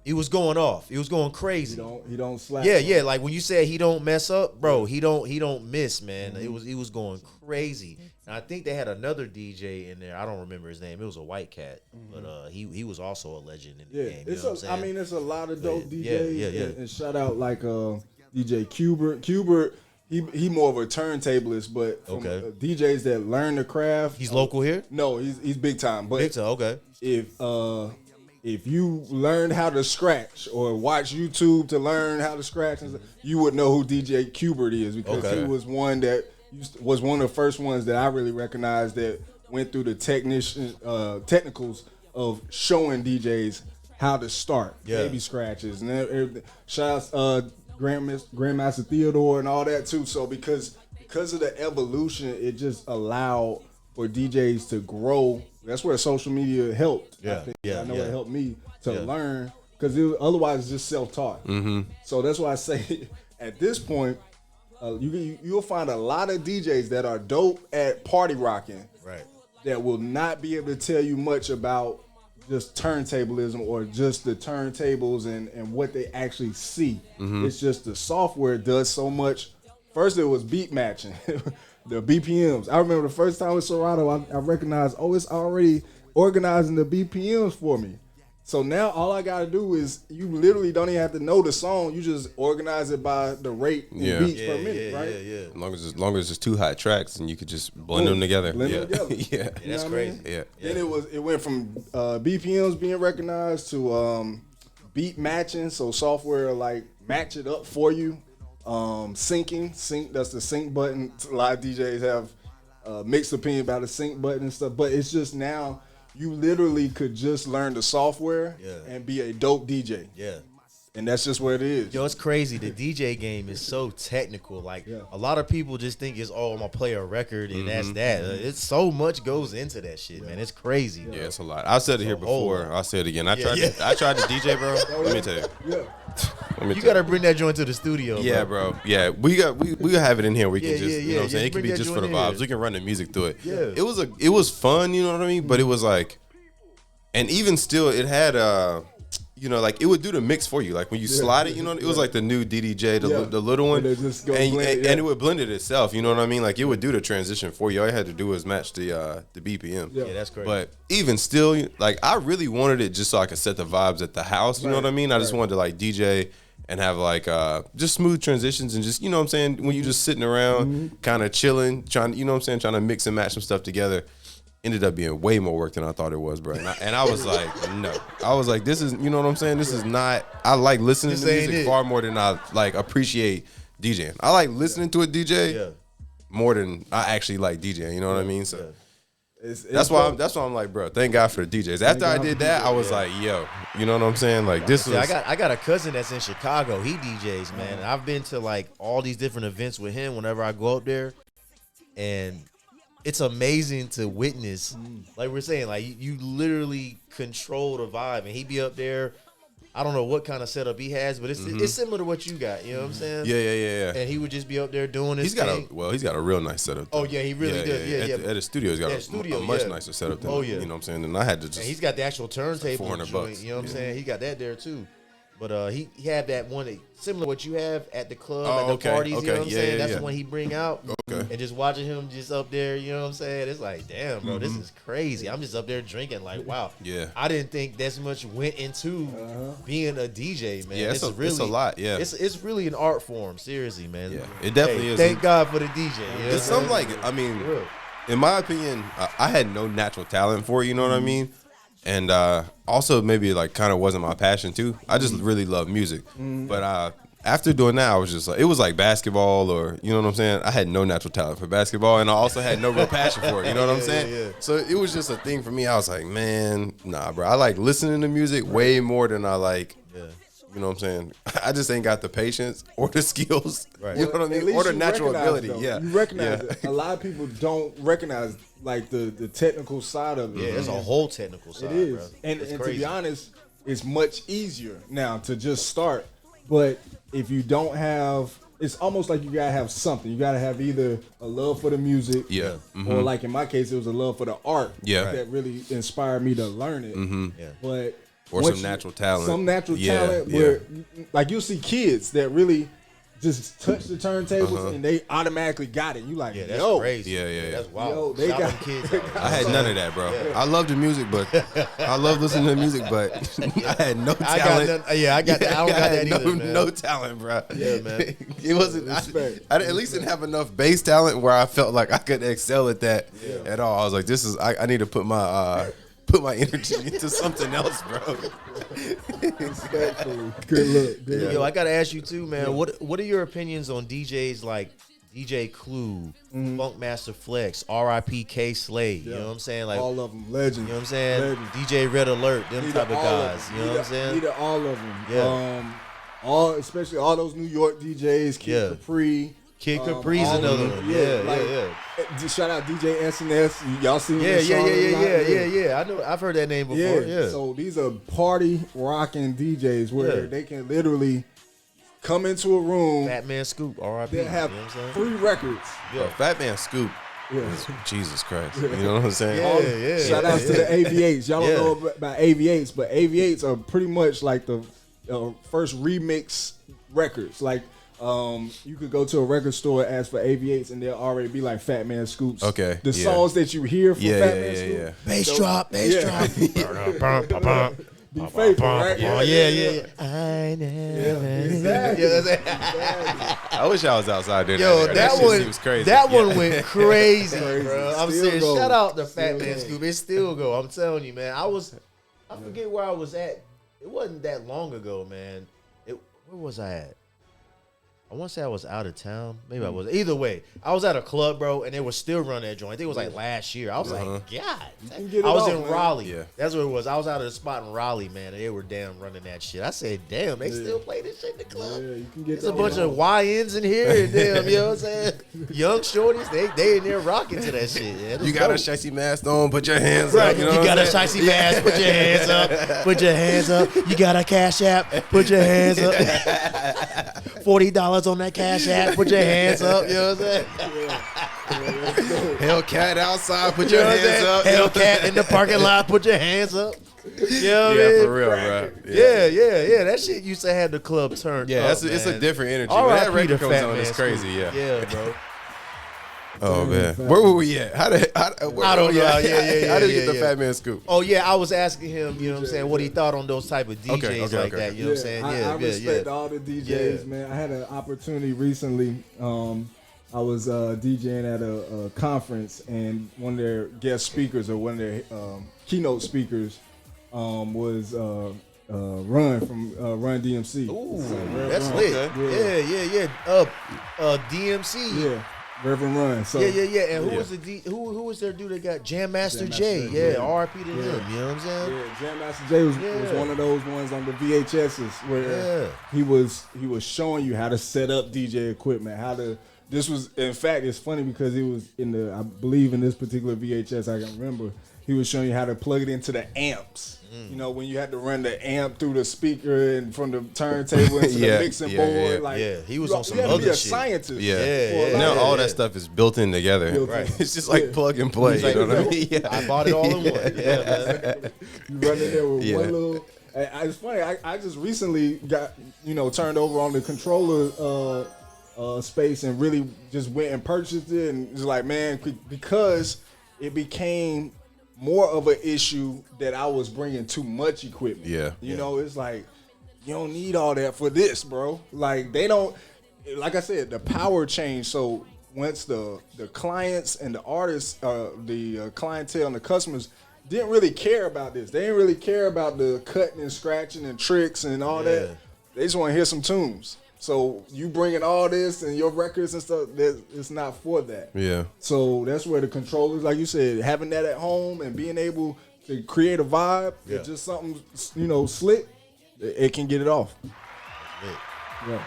it was going off. It was going crazy. He don't slap. Yeah. Like when you said he don't mess up, bro, he don't miss, man. It was going crazy. And I think they had another DJ in there. I don't remember his name. It was a white cat, but he was also a legend in the game. You know what I'm saying? I mean, it's a lot of dope Yeah, DJs. yeah. And shout out like DJ Cubert. He more of a turntablist, but from DJs that learn the craft. He's local here. No, he's big time. But Big time. Okay. if you learned how to scratch or watch YouTube to learn how to scratch, you would know who DJ Cubert is, because he was one that was one of the first ones that I really recognized that went through the technicals of showing DJs how to start baby scratches and everything. Shout out Grandmaster Theodore and all that too. So because of the evolution, it just allowed for DJs to grow. That's where social media helped. Yeah, I know it helped me to learn, because otherwise it's just self-taught. So that's why I say at this point, you'll find a lot of DJs that are dope at party rocking, Right. that will not be able to tell you much about just turntablism or just the turntables and what they actually see. It's just the software does so much. First it was beat matching. the BPMs. I remember the first time with Serato, I recognized, it's already organizing the BPMs for me. So now all I gotta do is you literally don't even have to know the song. You just organize it by the rate and beats per minute, right? Yeah. As long as it's 2 hot tracks, and you could just blend them together. Blend them together. Yeah, That's crazy. Yeah. Then it went from BPMs being recognized to beat matching. So software like match it up for you. Sync. That's the sync button. A lot of DJs have mixed opinion about the sync button and stuff, but it's just now. You literally could just learn the software and be a dope DJ. Yeah. And that's just what it is. Yo, it's crazy. The DJ game is so technical. Like, a lot of people just think it's, I'm going to play a record and that's that. It's so much goes into that shit, man. It's crazy. Yeah, it's a lot. I said it here before. I'll say it again. I tried to DJ, bro. Let me tell you. Yeah. You got to bring that joint to the studio, Yeah, bro. Yeah, we have it in here. We can just, you know what I'm saying? It can bring be that just for the joint vibes. in. We can run the music through it. Yeah. It was fun, you know what I mean? But it was like, and even still, it had you know, like it would do the mix for you. Like when you slide it, you know, it was like the new DDJ, the little one, And it just go and blend, it would blend it itself. You know what I mean? Like it would do the transition for you. All you had to do was match the BPM. Yeah, that's crazy. But even still, like I really wanted it just so I could set the vibes at the house. You know what I mean? I just wanted to like DJ and have like just smooth transitions and just, you know what I'm saying, when you just sitting around kind of chilling, trying, you know what I'm saying, trying to mix and match some stuff together. Ended up being way more work than I thought it was, bro. And I was like, no. I was like, this is, you know what I'm saying? This is not, I like listening to music far more than I like appreciate DJing. I like listening to a DJ more than I actually like DJing, you know what I mean? So that's why I'm like, bro, thank God for the DJs. After I did that, I was like, yo, you know what I'm saying? Like this was. I got a cousin that's in Chicago. He DJs, man. And I've been to like all these different events with him whenever I go up there. And it's amazing to witness. Like we're saying, like you literally control the vibe, and he be up there. I don't know what kind of setup he has, but it's similar to what you got. You know what I'm saying? Yeah. And he would just be up there doing his thing. He's got a real nice setup. Though. Oh yeah, he really does. Yeah. At his studio, he's got a much nicer setup than you know what I'm saying. And I had to just. And he's got the actual turntable. $400. You know what I'm saying? He got that there too. But he had that one similar to what you have at the club, at the parties, you know what I'm saying? That's the one he bring out. Okay. And just watching him just up there, you know what I'm saying? It's like, damn, bro, this is crazy. I'm just up there drinking like, wow. Yeah. I didn't think this much went into being a DJ, man. Yeah, it's a lot, yeah. It's really an art form, seriously, man. Yeah, it definitely is. Thank God for the DJ. You know It's something like, I mean, in my opinion, I had no natural talent for it, you know what I mean? And also maybe like kind of wasn't my passion too. I just really love music. But after doing that, I was just like, it was like basketball or, you know what I'm saying? I had no natural talent for basketball and I also had no real passion for it. You know what I'm saying? Yeah. So it was just a thing for me. I was like, man, nah, bro. I like listening to music way more than I like, you know what I'm saying? I just ain't got the patience or the skills. Right. You know what I mean? Or the natural ability. Though. Yeah. You recognize it. A lot of people don't recognize like the technical side of it. Yeah, there's a whole technical side, it is. bro. And to be honest, it's much easier now to just start. But if you don't have, it's almost like you gotta have something. You gotta have either a love for the music, or like in my case, it was a love for the art that really inspired me to learn it. But or some natural talent. Some natural talent where, like, you'll see kids that really just touch the turntables and they automatically got it. You like, that's yo, crazy. Yeah. That's wild. Yo, they Shout got them kids out. I had none of that, bro. I love the music, but I love listening to music, but I had no talent. I don't got that either, man. No talent, bro. Yeah, man. It wasn't. I at least didn't have enough bass talent where I felt like I could excel at that at all. I was like, this is. I need to put my energy into something else, bro. Good look. Good Yo, I gotta ask you too, man. What are your opinions on DJs like DJ Clue, Funkmaster Flex, R.I.P. K Slade? You know what I'm saying? Like all of them, legends. You know what I'm saying? Legends. DJ Red Alert, them Need type of all guys. them. You know what I'm saying? Need all of them. Yeah. Especially all those New York DJs, Kid Capri. Kid Capri's another one. Yeah. Shout out DJ SNS. Y'all seen Yeah. I know. I've heard that name before. Yeah. So these are party rocking DJs where they can literally come into a room. Fat Man Scoop, R.I.P. They have you know what I'm saying? 3 records. Bro, Fat Man Scoop. Yeah. Jesus Christ. You know what I'm saying? Shout outs to the AV8s. Y'all don't know about AV8s, but AV8s are pretty much like the first remix records. Like You could go to a record store, ask for AV8s, and they'll already be like Fat Man Scoops. Okay, The songs that you hear from Fat Man Scoops. Yeah. Bass drop. Be faithful, right? Yeah. I never. Exactly. I wish I was outside there. Yo, that shit one seems crazy. That one went crazy, Crazy. bro. I'm Still serious. goes. Shout out to Still Fat Man goes. Scoop. It still go. I'm telling you, man. I forget where I was at. It wasn't that long ago, man. Where was I at? I want to say I was out of town. Maybe I was. Either way, I was at a club, bro, and they were still running that joint. I think it was like last year. I was like, God. can get it I was off, in man. Raleigh. Yeah. That's what it was. I was out of the spot in Raleigh, man, and they were damn running that shit. I said, damn, they still play this shit in the club. Yeah, you can get There's a that bunch off. of YNs in here, and damn, you know what I'm saying? Young shorties, they in there rocking to that shit. Yeah, You got a shicey mask on, put your hands right. up. You know You what got a I'm saying? shicey mask, put your hands up. Put your hands up. You got a cash app, put your hands up. $40 on that cash app, put your hands up. You know what I'm saying? Hellcat outside, put You your know what I'm hands saying? up. Hellcat in the parking lot, put your hands up. You know what I mean? For real, bro. Yeah. That shit used to have the club turned Yeah, up, it's a man. different energy. R.I.P. When that to record comes Fat on, Man it's crazy. Scoop. Yeah. Yeah, bro. Oh man, where were we at? How did I don't know. Yeah. How did you get the yeah. Fat Man Scoop? Oh yeah, I was asking him, you know what I'm saying, what he thought on those type of DJs Okay, like okay. that. You know what I'm saying? I respect all the DJs, Yeah. man. I had an opportunity recently. I was DJing at a conference, and one of their guest speakers or one of their keynote speakers was Run from Run DMC. Ooh, Rev that's Run. lit. Okay. Yeah. DMC. Yeah, Reverend Run. So Yeah. And who was who was their dude that got Jam Master Jay? Jay, Yeah, yeah. R.I.P. to him. You know what I'm saying? Yeah, Jam Master Jay was Yeah. one of those ones on the VHSs where he was showing you how to set up DJ equipment, how to. This was, in fact, it's funny because it was I believe in this particular VHS, I can remember, he was showing you how to plug it into the amps. You know, when you had to run the amp through the speaker and from the turntable into the mixing board. Yeah. Like, Yeah, he was on some you had to be other a shit. scientist. Yeah. For Now all that. that stuff is built in together. Built in. Right. It's just like plug and play. He's like, You know what I mean? Yeah. I bought it all in one. Yeah, man. You run in there with Yeah. one little. It's funny. I just recently got turned over on the controller space and really just went and purchased it, and it's like, man, because it became more of an issue that I was bringing too much equipment. Yeah. You know, it's like you don't need all that for this, bro. Like they don't. Like I said, the power changed. So once the clients and the artists, the clientele and the customers didn't really care about this. They didn't really care about the cutting and scratching and tricks and all that. They just want to hear some tunes. So you bringing all this and your records and stuff, it's not for that. Yeah. So that's where the controllers, like you said, having that at home and being able to create a vibe, it's just something, slick, it can get it off. Yeah.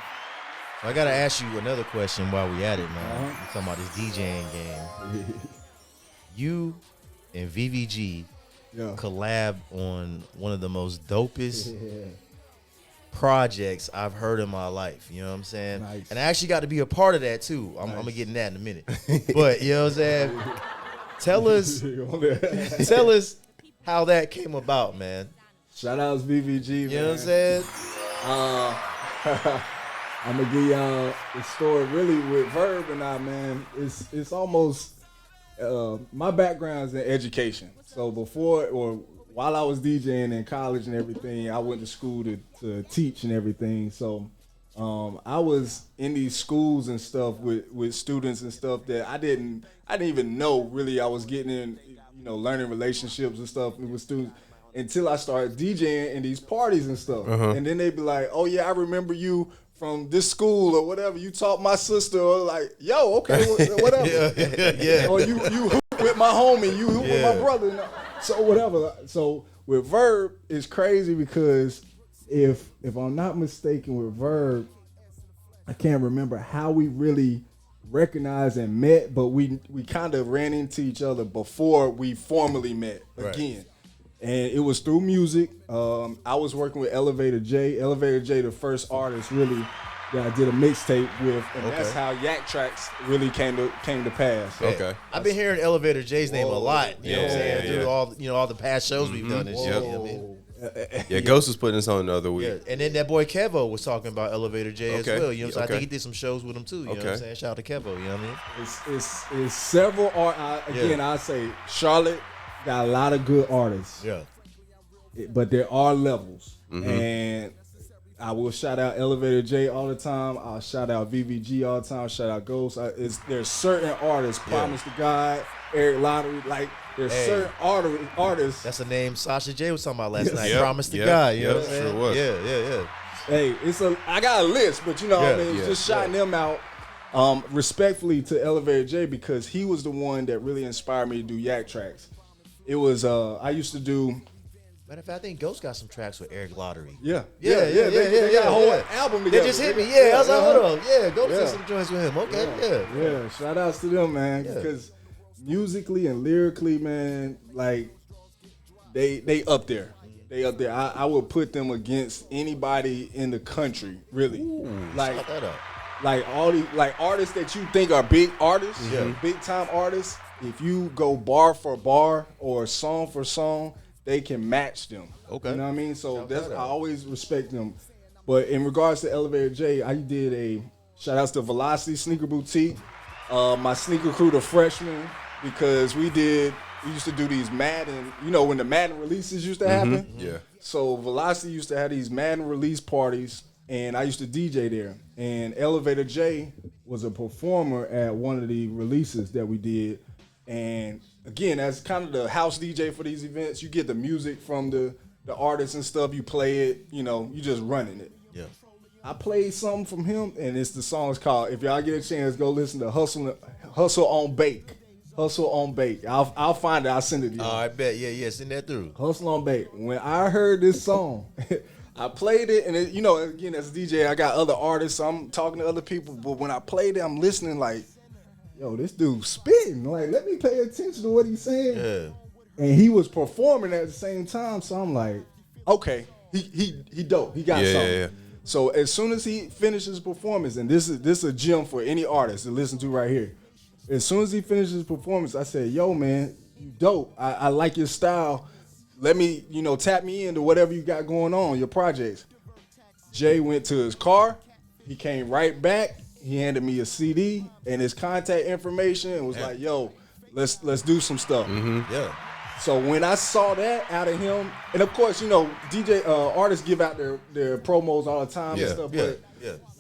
So I gotta ask you another question while we at it, man. We're talking about this DJing game. You and VVG collab on one of the most dopest projects I've heard in my life. You know what I'm saying? Nice. And I actually got to be a part of that too. I'm gonna get in that in a minute. But you know what I'm saying? Tell us how that came about, man. Shout outs VVG, man. You know what I'm saying? I'm gonna give y'all the story. Really, with Verb and I, man, it's almost my background is in education. So before or while I was DJing in college and everything, I went to school to teach and everything. So I was in these schools and stuff with students and stuff that I didn't even know really I was getting in, learning relationships and stuff with students until I started DJing in these parties and stuff. And then they'd be like, oh yeah, I remember you from this school or whatever. You taught my sister, or like, yo, okay, whatever. Yeah. Or you hoop with my homie, you hoop with my brother. So whatever. So with Verb, it's crazy because if I'm not mistaken with Verb, I can't remember how we really recognized and met, but we kind of ran into each other before we formally met again. And it was through music. I was working with Elevator J. Elevator J, the first artist really that I did a mixtape with, and that's how Yak Tracks really came to pass. Yeah. Okay. I've been hearing Elevator J's name a lot. You know what I'm saying? Yeah. Through all the past shows we've done and shit. You know what I mean? Yeah, Ghost was putting this on the other week. Yeah. And then that boy Kevo was talking about Elevator J as well. You know what I'm saying? I Okay. think he did some shows with him too. You know what I'm saying? Shout out to Kevo. You know what I mean? It's several art. I say Charlotte got a lot of good artists. Yeah. But there are levels, and I will shout out Elevator J all the time. I'll shout out VVG all the time. Shout out Ghost. There's certain artists, Promise to God, Eric Lottery, like there's certain artists. That's a name Sasha J was talking about last night. Yep. Promise to Yep. God. You know Yep. what I'm saying? Sure was. Yeah. Hey, I got a list, but you know what I mean? Just shouting them out respectfully to Elevator J, because he was the one that really inspired me to do Yak Tracks. It was I used to do. Matter of fact, I think Ghost got some tracks with Eric Lottery. They got yeah, a whole yeah. album They together. just hit me. Yeah, I was like, hold on. Yeah, go to some joints with him. Okay, Yeah, shout outs to them, man, because musically and lyrically, man, like they up there. They up there. I would put them against anybody in the country, really. Like Shout that up. like all these like artists that you think are big artists, big time artists. If you go bar for bar or song for song, they can match them. Okay. You know what I mean? So I always respect them. But in regards to Elevator J, I did a shout outs to Velocity Sneaker Boutique, my sneaker crew, the Freshmen, because we used to do these Madden, when the Madden releases used to happen. Yeah. So Velocity used to have these Madden release parties, and I used to DJ there. And Elevator J was a performer at one of the releases that we did. And again, as kind of the house DJ for these events, you get the music from the artists and stuff. You play it, you just running it. Yeah. I played something from him, and the song's called, if y'all get a chance, go listen to Hustle on Bake. Hustle on Bake. I'll find it. I'll send it to you. I bet. Yeah. Send that through. Hustle on Bake. When I heard this song, I played it, and again, as a DJ, I got other artists, so I'm talking to other people. But when I played it, I'm listening like, yo, this dude's spitting. Like, let me pay attention to what he's saying. Yeah. And he was performing at the same time, so I'm like, okay, he dope. He got something. Yeah. So as soon as he finishes performance, and this is a gem for any artist to listen to right here. As soon as he finishes his performance, I said, yo, man, you dope. I like your style. Let me, tap me into whatever you got going on, your projects. Jay went to his car. He came right back. He handed me a CD and his contact information and was like, yo, let's do some stuff. Yeah. So when I saw that out of him, and of course, DJ artists give out their promos all the time and stuff.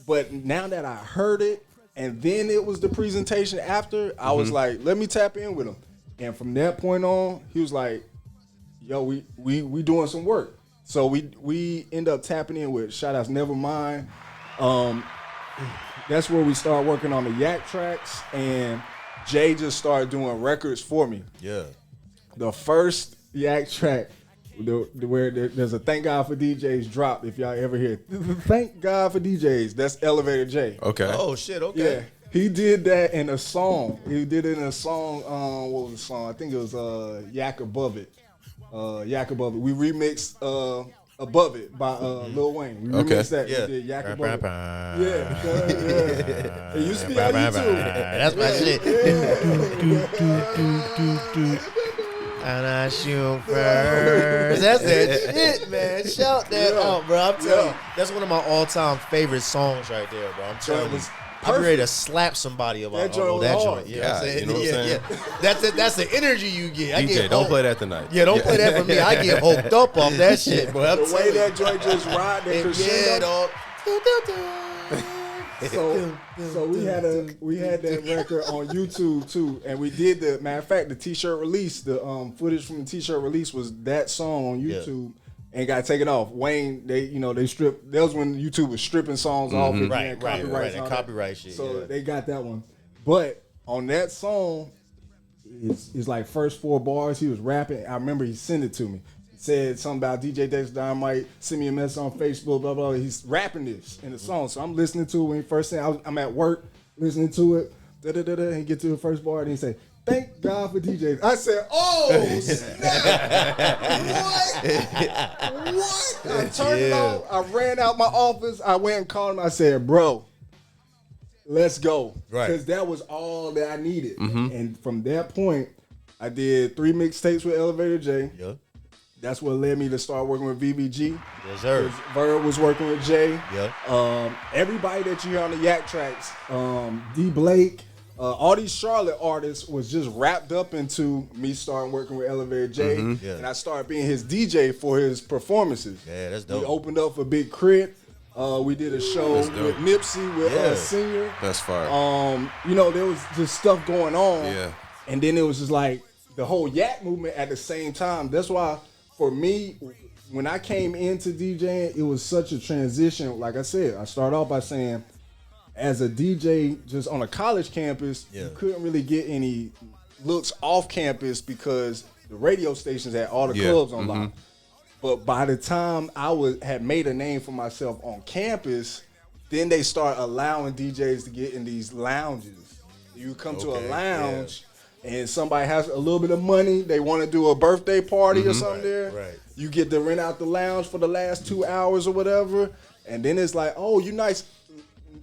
But now that I heard it, and then it was the presentation after, I was like, let me tap in with him. And from that point on, he was like, yo, we doing some work. So we end up tapping in with shout outs Nevermind. That's where we start working on the Yak Tracks, and Jay just started doing records for me. Yeah. The first Yak track, where there's a Thank God for DJs drop, if y'all ever hear Thank God for DJs, that's Elevator J. Okay. Oh shit. Okay. Yeah, he did that in a song. He did it in a song. What was the song? I think it was Yak Above It. Yak Above It. We remixed Above It by Lil Wayne. We remixed that. Yeah. We did Yak Above It. Yeah. Yeah. It used to be on YouTube. That's my shit. And I shoot first. That's that shit, man. Shout that out, bro. I'm telling you, that's one of my all-time favorite songs right there, bro. I'm telling you. I'm ready to slap somebody about that joint. You know what I'm saying? You know what I'm saying? Yeah. That's the energy you get. DJ, don't play that tonight. Yeah, don't play that for me. I get hoked up off that shit, bro. I'm The way that joint just ride, that crescendo. So we had that record on YouTube too, and we did the matter of fact the T-shirt release. The footage from the T-shirt release was that song on YouTube, and got taken off. Wayne, they stripped. That was when YouTube was stripping songs off, and Right. copyrights, And copyright shit. So they got that one, but on that song, it's like first 4 bars he was rapping. I remember he sent it to me. Said something about DJ Dex Dynamite, send me a message on Facebook, blah, blah. He's rapping this in the song. So I'm listening to it when he first said, I'm at work listening to it. And he get to the first bar and he say, Thank God for DJs. I said, oh, snap. What? I turned it off. I ran out my office. I went and called him. I said, bro, let's go. Right. Because that was all that I needed. Mm-hmm. And from that point, I did 3 mixtapes with Elevator J. Yeah. That's what led me to start working with VBG. Yes, sir. Verb was working with Jay. Yeah. Everybody that you hear on the Yak tracks, D Blake, all these Charlotte artists was just wrapped up into me starting working with Elevator J. Yeah. And I started being his DJ for his performances. Yeah, that's dope. We opened up for Big Crit. We did a show with Nipsey with Senior. That's fire. You know, there was just stuff going on. Yeah. And then it was just like the whole Yak movement at the same time. That's why for me, when I came into DJing, it was such a transition. Like I said, I started off by saying, as a DJ just on a college campus, you couldn't really get any looks off campus because the radio stations had all the clubs on lock. But by the time I had made a name for myself on campus, then they start allowing DJs to get in these lounges. You come to a lounge and somebody has a little bit of money, they want to do a birthday party or something there. Right. You get to rent out the lounge for the last 2 hours or whatever, and then it's like, oh, you nice.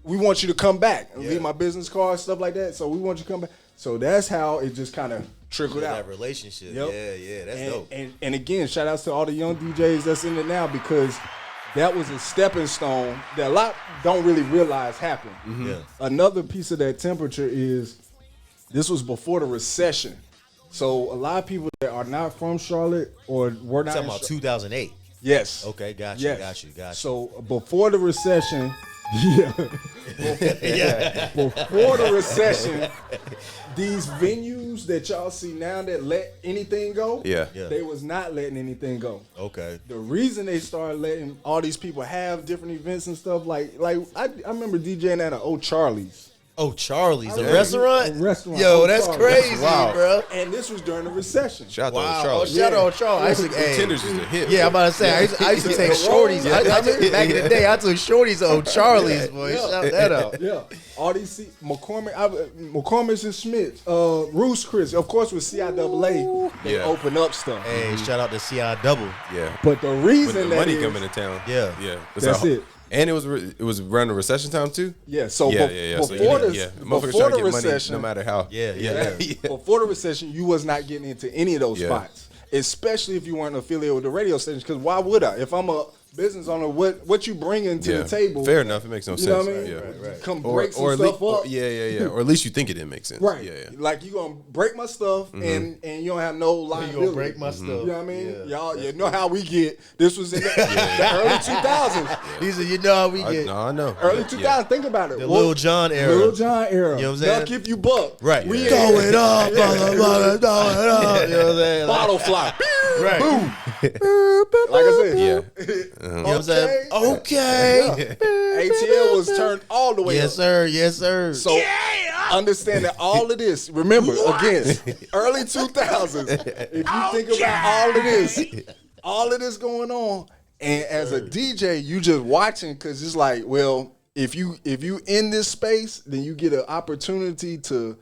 We want you to come back and leave my business card, stuff like that. So we want you to come back. So that's how it just kind of trickled out. That relationship. Yep. Yeah, that's dope. And again, shout outs to all the young DJs that's in it now, because that was a stepping stone that a lot don't really realize happened. Yeah. Another piece of that temperature is this was before the recession. So a lot of people that are not from Charlotte or were not Talking about 2008. Yes. Okay, got you. So before the recession, before the recession, these venues that y'all see now that let anything go, they was not letting anything go. Okay. The reason they started letting all these people have different events and stuff, like I remember DJing at an old Charlie's. Oh, Charlie's, a restaurant? A restaurant. Yo, Oh, that's Charlie's. crazy, bro. And this was during the recession. Shout out Wow. to Charlie. Oh, shout out Charlie. I used to, Tenders used to hit. yeah, I'm about to say, I used to take shorties. Back in the day, I took shorties to old Charlie's, boy. Shout that out. Yeah. All these McCormick and Smith, Roos Chris, of course with CIAA, they open up stuff. Hey, shout out to CI Double. Yeah. But the When reason the that money is, coming to town. Yeah. Yeah. That's it. And it was around the recession time too. Yeah. So So before motherfuckers the trying to get recession, money no matter how. Yeah. before the recession, you was not getting into any of those spots, especially if you weren't affiliated with the radio stations. Because why would I? If I'm a business owner, what you bringing to the table? Fair enough. It makes no sense. You know what I mean? Yeah. Come break some at stuff least, up. Or at least you think it didn't make sense. Right. Yeah. Like you gonna break my stuff and you don't have no liability. You gonna break my stuff. You know what I mean? Y'all, you know how we get. This was in the early 2000s. He said, you know how we get. No, I know. Early 2000s. Think about it. The Lil Jon era. Lil Jon era. You know what I'm saying? They'll keep you buck. Right. We Throw it up, motherfucker, throw it up. You know what I'm saying? Bottle fly. Right. Boom. Like I said. Yeah. You know what I'm saying? Okay. ATL was turned all the way up. Yes, sir. Yes, sir. So understand that all of this, remember, again, early 2000s, if you think about all of this going on, and as a DJ, you just watching because it's like, well, if you in this space, then you get an opportunity to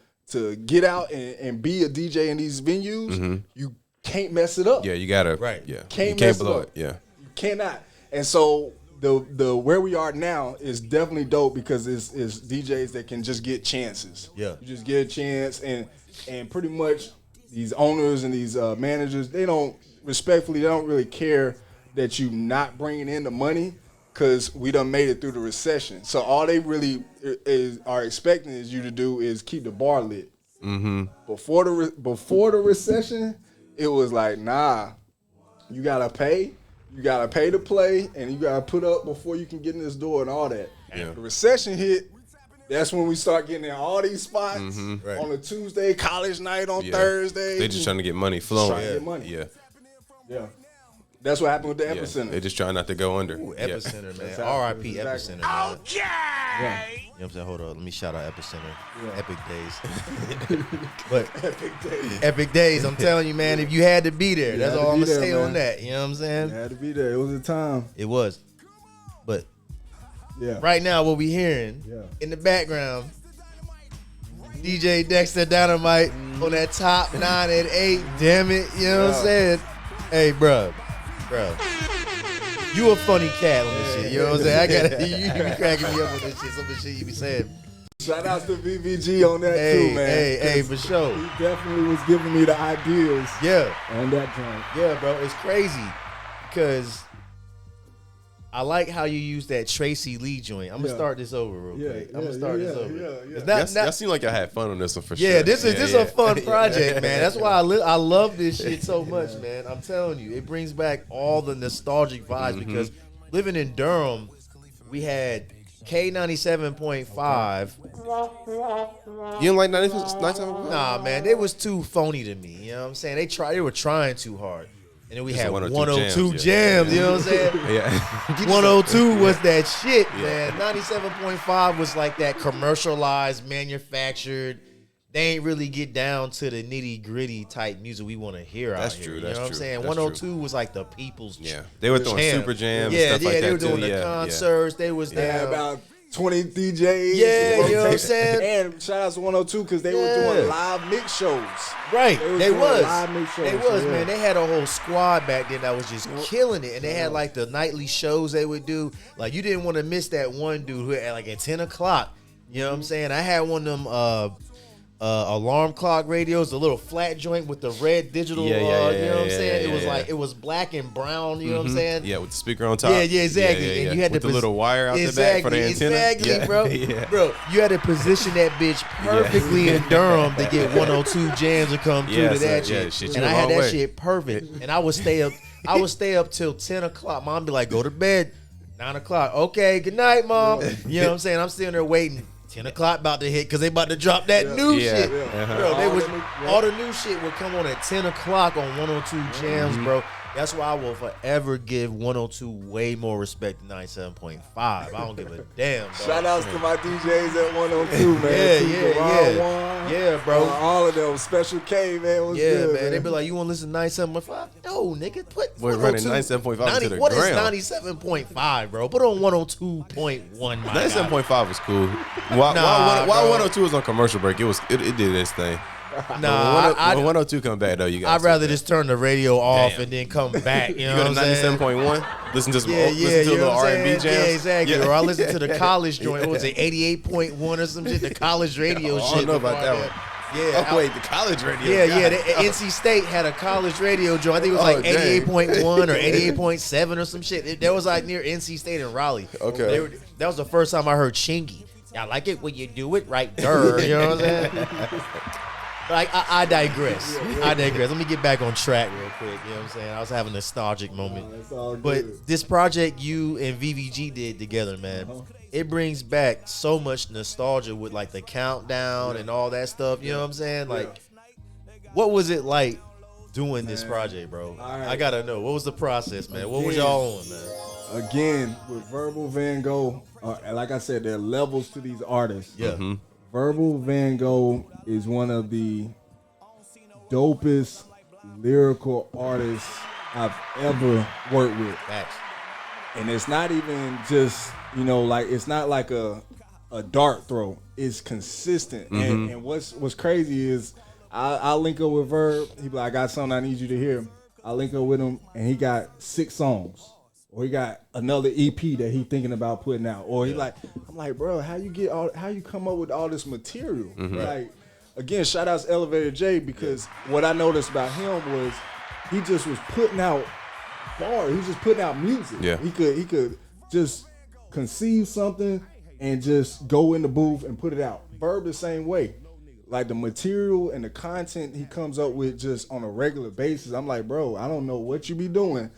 get out and be a DJ in these venues. You can't mess it up. Yeah, you gotta. Right. Yeah. Can't you can't mess blow it up. it. Yeah. You cannot. And so the where we are now is definitely dope because it's DJs that can just get chances. Yeah. You just get a chance and pretty much these owners and these managers, they don't really care that you not bringing in the money because we done made it through the recession. So all they really are expecting is you to do is keep the bar lit. Mm-hmm. Before the recession, it was like, nah, you gotta pay. You gotta pay to play, and you gotta put up before you can get in this door and all that. Yeah. The recession hit. That's when we start getting in all these spots Right. on a Tuesday, college night on Thursday. They just trying to get money flowing. Trying to get money. Yeah. Yeah, that's what happened with the Yeah. Epicenter. They just trying not to go under. Ooh, Yeah. Epicenter, man. Exactly. R.I.P. Exactly. Epicenter, man. Yeah. You know what I'm saying? Hold on. Let me shout out Epicenter. Epic days. But Epic days, I'm telling you, man, if you had to be there, that's had to all I'm be going to there, say on man. that. You know what I'm saying? You had to be there. It was a time. It was. But Yeah. right now, what we hearing Yeah. in the background, DJ Dexter Dynamite on that top 9 and 8. Damn it, you know what I'm saying? Hey, bro, you a funny cat on this shit. You know what I'm saying? I got you be cracking me up on this shit. Some of the shit you be saying. Shout out to VVG on that too, man. Hey, for sure. He definitely was giving me the ideas. Yeah, on that joint. Yeah, bro, it's crazy because I like how you use that Tracy Lee joint. I'm gonna start this over real quick. I'm gonna start this over. Y'all seem like y'all had fun on this one for sure. Yeah, this is a fun project, man. That's why I love this shit so much, man. I'm telling you, it brings back all the nostalgic vibes because living in Durham, we had K97.5. You didn't like 97.5? Nah, man, they was too phony to me. You know what I'm saying? They were trying too hard. And then we had 102 jams, you know what I'm saying? Yeah. 102 was that shit, man. 97.5 was like that commercialized, manufactured. They ain't really get down to the nitty gritty type music we want to hear out here. You know what I'm saying? 102 was like the people's They were throwing super jams and stuff like that. They were doing the concerts. They was there. About 20 DJs. Yeah, you know what I'm saying? And shout out to 102 because they were doing live mix shows. Right. They was. Live mix shows. They was, man. They had a whole squad back then that was just killing it. And they had like the nightly shows they would do. Like you didn't want to miss that one dude who had like at 10 o'clock. You know what I'm saying? I had one of them alarm clock radios, the little flat joint with the red digital, you know what I'm saying? It was like, it was black and brown, you know what I'm saying? Yeah, with the speaker on top. Yeah, exactly. And you had with the little wire out the back for the antenna. Exactly, bro. Bro, you had to position that bitch perfectly in Durham to get 102 jams to come through to that shit. And I had that shit perfect. And I would stay up till 10 o'clock. Mom be like, go to bed. 9 o'clock. Okay, good night, Mom. You know what I'm saying? I'm sitting there waiting. 10 o'clock about to hit because they about to drop that new shit. Bro, all the new shit would come on at 10 o'clock on 102 jams, bro. That's why I will forever give 102 way more respect than 97.5. I don't give a damn, bro. Shout outs to my DJs at 102, man. Yeah, bro. All of them. Special K, man. Was good, man. They be like, you want to listen to 97.5? No, nigga. We're running 97.5 to the What ground. is 97.5, bro? Put on 102.1, 97.5 was cool. Why 102 was on commercial break? It did its thing. Nah, when 102 come back though, you guys. I'd rather just turn the radio off and then come back. You know what I'm saying? Go to 97.1. Listen to some listen to a little R&B jams. Yeah, exactly. Or I listen to the college joint. What was it, 88.1 or some shit? The college radio shit. I don't know about that one. Yeah. Wait, the college radio. Yeah. NC State had a college radio joint. I think it was like 88.1 or 88.7 or some shit. That was like near NC State in Raleigh. Okay. That was the first time I heard Chingy. I like it when you do it right there. You know what I'm saying? Like I digress. Let me get back on track real quick. You know what I'm saying? I was having a nostalgic moment. It's all good. But this project you and VVG did together, man, it brings back so much nostalgia with like the countdown and all that stuff. You know what I'm saying? Like, what was it like doing this project, bro? Right. I gotta know. What was the process, man? What was y'all on, man? Again, with Verbal Van Gogh, like I said, there are levels to these artists. Yeah. Verbal Van Gogh is one of the dopest lyrical artists I've ever worked with. Facts. And it's not even just, like it's not like a dart throw. It's consistent. And what's crazy is I'll link up with Verb. He be like, I got something I need you to hear. I link up with him and he got 6 songs. Or he got another EP that he thinking about putting out. Or he I'm like, bro, how you come up with all this material? Like, again, shout out to Elevator J because what I noticed about him was he just was putting out bars. He was just putting out music. Yeah. He could just conceive something and just go in the booth and put it out. Verb the same way. Like the material and the content he comes up with just on a regular basis. I'm like, bro, I don't know what you be doing.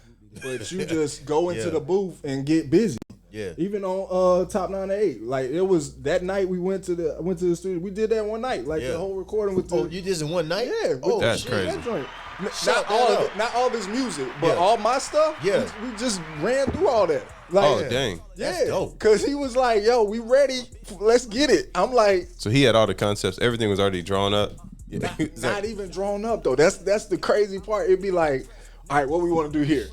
But you just go into the booth and get busy. Yeah. Even on top 9 to 8. Like it was that night we went to the studio. We did that one night. Like the whole recording with the you did this in one night? Yeah. That's crazy. That not all this music, but all my stuff. Yeah. We just ran through all that. Like, dang. That's dope. Cause he was like, yo, we ready. Let's get it. I'm like, so he had all the concepts, everything was already drawn up. Not even drawn up though. That's the crazy part. It'd be like, all right, what we want to do here?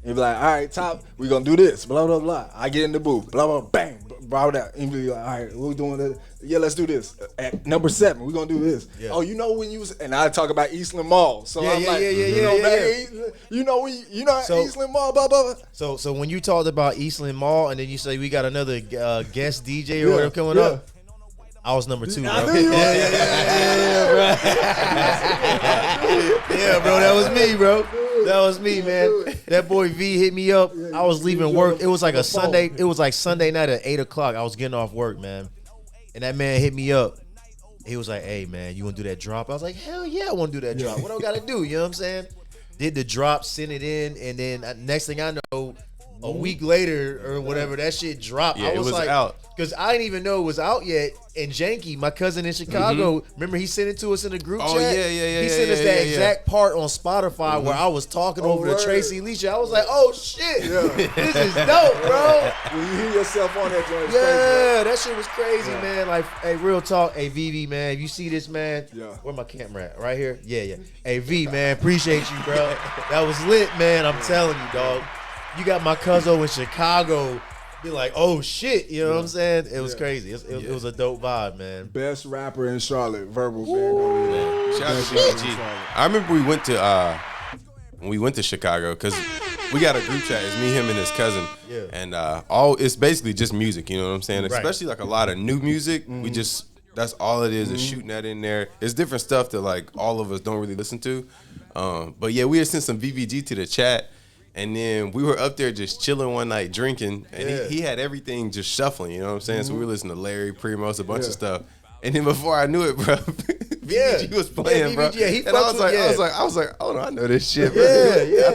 And be like, all right, Top, we're going to do this, blah, blah, blah. I get in the booth, blah, blah, bang, brought out and be like, all right, we're doing it. Yeah, let's do this. At number 7, we're gonna do this. Yeah. Oh, you know when you was, and I talk about Eastland Mall. So I'm like, you know Eastland Mall, blah blah blah. So when you talked about Eastland Mall, and then you say we got another guest DJ or whatever coming up. I was number 2, bro. Bro. Yeah, bro, that was me, bro. That was me, man. That boy V hit me up. I was leaving work. It was like a Sunday. It was like Sunday night at 8 o'clock. I was getting off work, man. And that man hit me up. He was like, hey, man, you want to do that drop? I was like, hell yeah, I want to do that drop. What do I got to do? You know what I'm saying? Did the drop, sent it in, and then next thing I know, a week later or whatever, that shit dropped. Yeah, I was it was like, out. Because I didn't even know it was out yet. And Janky, my cousin in Chicago, remember he sent it to us in the group chat? Yeah. He sent us that exact part on Spotify where I was talking over to Tracy Leisha. I was like, oh shit, this is dope, bro. When you hear yourself on that joint, that shit was crazy, man. Like, hey, real talk, hey VV, man, if you see this, man, where my camera at? Right here? Yeah. Hey V, man, appreciate you, bro. That was lit, man. I'm telling you, dog. You got my cousin in Chicago be like, oh shit, you know what I'm saying? It was crazy. It was a dope vibe, man. Best rapper in Charlotte, Verbal man. Shout out to BG. I remember we went to Chicago because we got a group chat. It's me, him, and his cousin. Yeah. And it's basically just music, you know what I'm saying? Especially like a lot of new music. We just that's all it is shooting that in there. It's different stuff that like all of us don't really listen to. But yeah, we had sent some VVG to the chat. And then we were up there just chilling one night drinking, and he had everything just shuffling, you know what I'm saying? So we were listening to Larry, Primos, a bunch of stuff. And then before I knew it, bro, VVG was playing, bro. Yeah, and I was like, oh no, I know this shit, bro. I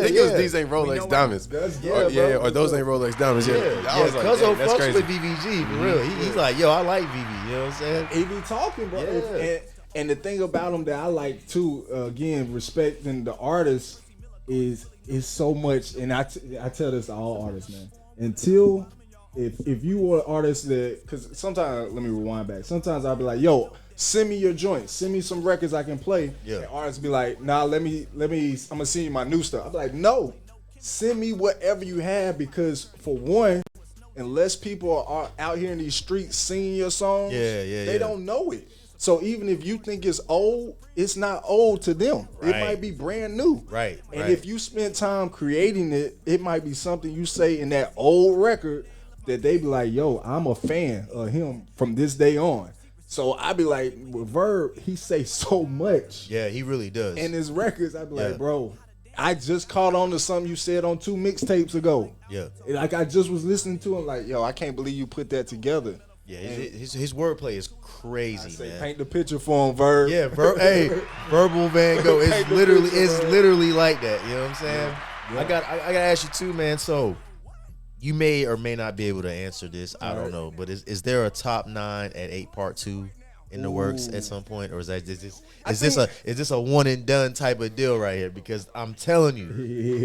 think it was These Ain't Rolex Diamonds. Or Those Ain't Rolex Diamonds. I was like, that's fucks crazy. with VVG, for real. He's like, yo, I like VV, you know what I'm saying? He be talking, bro. And the thing about him that I like too, again, respecting the artist is so much, and I tell this to all artists, man. Until if you were an artist that, because sometimes, let me rewind back. Sometimes I'll be like, yo, send me your joints, send me some records I can play. Yeah. And artists be like, nah, let me, I'm gonna send you my new stuff. I'm like, no, send me whatever you have, because for one, unless people are out here in these streets singing your songs, they don't know it. So even if you think it's old, it's not old to them. Right. It might be brand new. Right. And if you spend time creating it, it might be something you say in that old record that they be like, yo, I'm a fan of him from this day on. So I be like, with Verb, he say so much. Yeah, he really does. In his records, I be like, bro, I just caught on to something you said on 2 mixtapes ago. Yeah. Like I just was listening to him like, yo, I can't believe you put that together. Yeah, his wordplay is crazy, man. Paint the picture for him, Verb. Yeah, hey, Verbal Van Gogh. It's literally like that. You know what I'm saying? Yeah. I gotta ask you too, man. So you may or may not be able to answer this. I don't know, but is there a top 9 at 8 Part 2 in the works at some point, or is this a one and done type of deal right here? Because I'm telling you,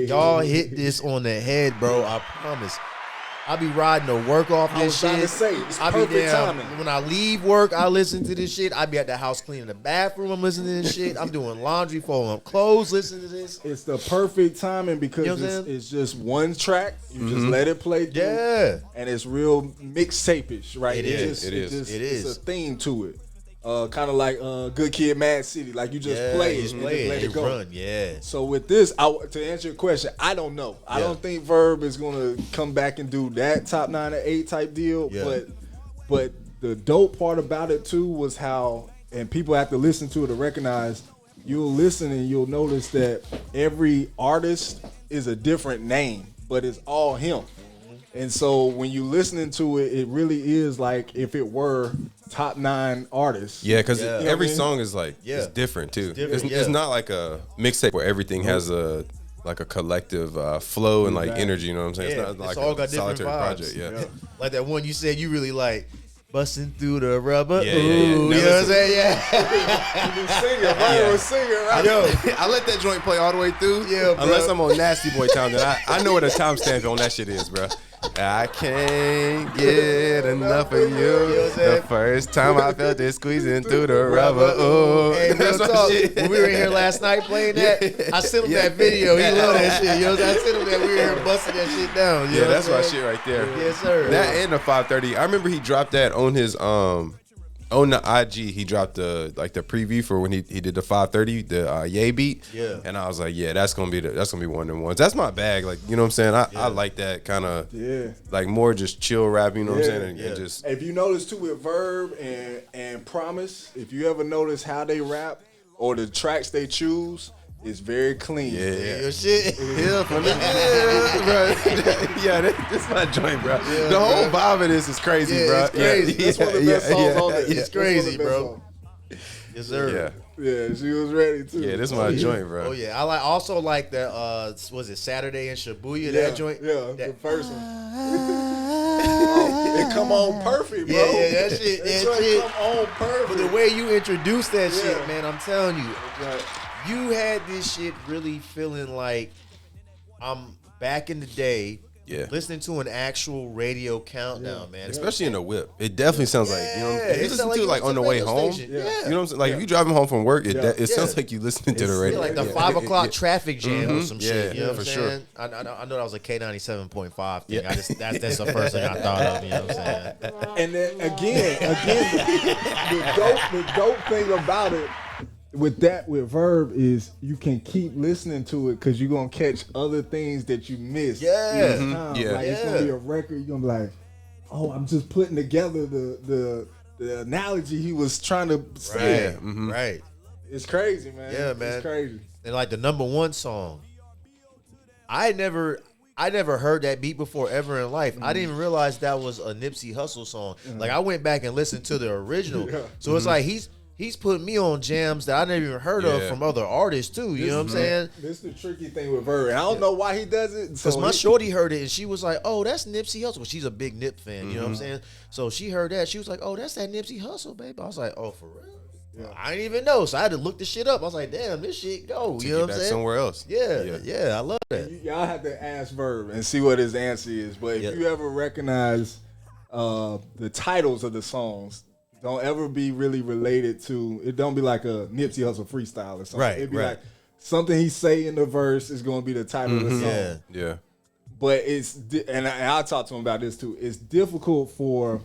y'all hit this on the head, bro. I promise. I be riding to work off this shit. I was trying to say, it's perfect timing. When I leave work, I listen to this shit. I be at the house cleaning the bathroom. I'm listening to this shit. I'm doing laundry, folding up clothes, listening to this. It's the perfect timing because it's just one track. You just let it play through. Yeah. And it's real mixtape-ish, right? It is. It's a theme to it. Kind of like Good Kid, Mad City. Like you just play it and let it go. Run, yeah. So with this, to answer your question, I don't know. I don't think Verb is gonna come back and do that top 9 or 8 type deal. Yeah. But the dope part about it too was how, and people have to listen to it to recognize. You'll listen and you'll notice that every artist is a different name, but it's all him. And so when you listening to it, it really is like if it were top 9 artists. Yeah, because every song is like it's different too. It's not like a mixtape where everything has a collective flow and like energy. You know what I'm saying? Yeah. It's not like all a got solitary different vibes. project. Yeah. Like that one you said you really like. Busting through the rubber. Yeah, Ooh, you know what I'm saying? Yeah. You singing, right? We're singing, right? Yo, I let that joint play all the way through. Yeah, bro. Unless I'm on Nasty Boy time, then I know what a timestamp on that shit is, bro. I can't get enough of you. The first time I felt it squeezing through the rubber. Ooh. Hey, real That's my talk. shit. When we were in here last night playing that, I sent him that video. He loved that shit. You know what I'm saying? I sent him that we were here busting that shit down. You know That's what my I'm saying? shit right there. Yes, sir. That and the 530. I remember he dropped that on his on the IG. He dropped the preview for when he did the 530, the Ye beat. Yeah. And I was like, yeah, that's gonna be one of them ones. That's my bag. Like, you know what I'm saying? I like that kind of like more just chill rap. You know what I'm saying? And just if you notice too with Verb and Promise, if you ever notice how they rap or the tracks they choose, it's very clean. Your shit. bro. This my joint, bro. The whole vibe of this is crazy, bro. It's crazy. That's one of the best songs on there. It's crazy, bro. Yes, sir. Yeah, she was ready too. Yeah, this is my joint, bro. Oh yeah, I also like the was it Saturday in Shibuya, that joint? Yeah, the first one. It come on perfect, bro. Yeah, that shit. That shit come on perfect. But the way you introduced that shit, man, I'm telling you, you had this shit really feeling like I'm back in the day. Listening to an actual radio countdown, man. Especially in the whip. It definitely sounds like, you know, if you listen to it like on the way home. You know what I'm saying? Like if you driving home from work, it sounds like you listening to the radio. like the 5 o'clock traffic jam or some shit. You know what I'm for saying? I know that was a K97.5 thing. That's the first thing I thought of, you know what I'm saying? And then again, the dope thing about it with Verb is you can keep listening to it because you're gonna catch other things that you missed. It's gonna be a record. You're gonna be like, oh, I'm just putting together the analogy he was trying to say. Right. It's crazy, man. Yeah, man. It's crazy. And like the #1 song, I never heard that beat before ever in life. I didn't even realize that was a Nipsey Hussle song. Like I went back and listened to the original. So it's like he's putting me on jams that I never even heard of from other artists too. You know what I'm saying? This is the tricky thing with Verb. I don't know why he does it. Because my shorty heard it and she was like, "Oh, that's Nipsey Hussle." Well, she's a big Nip fan. You know what I'm saying? So she heard that. She was like, "Oh, that's that Nipsey Hussle, babe." I was like, "Oh, for real?" Yeah. I didn't even know, so I had to look this shit up. I was like, "Damn, this shit go." You know what I'm saying? Somewhere else. Yeah, I love that. Y'all have to ask Verb and see what his answer is. But if you ever recognize the titles of the songs, don't ever be really related to it. Don't be like a Nipsey Hussle freestyle or something. It'd be like something he say in the verse is going to be the title of the song. Yeah. But and I'll talk to him about this too. It's difficult for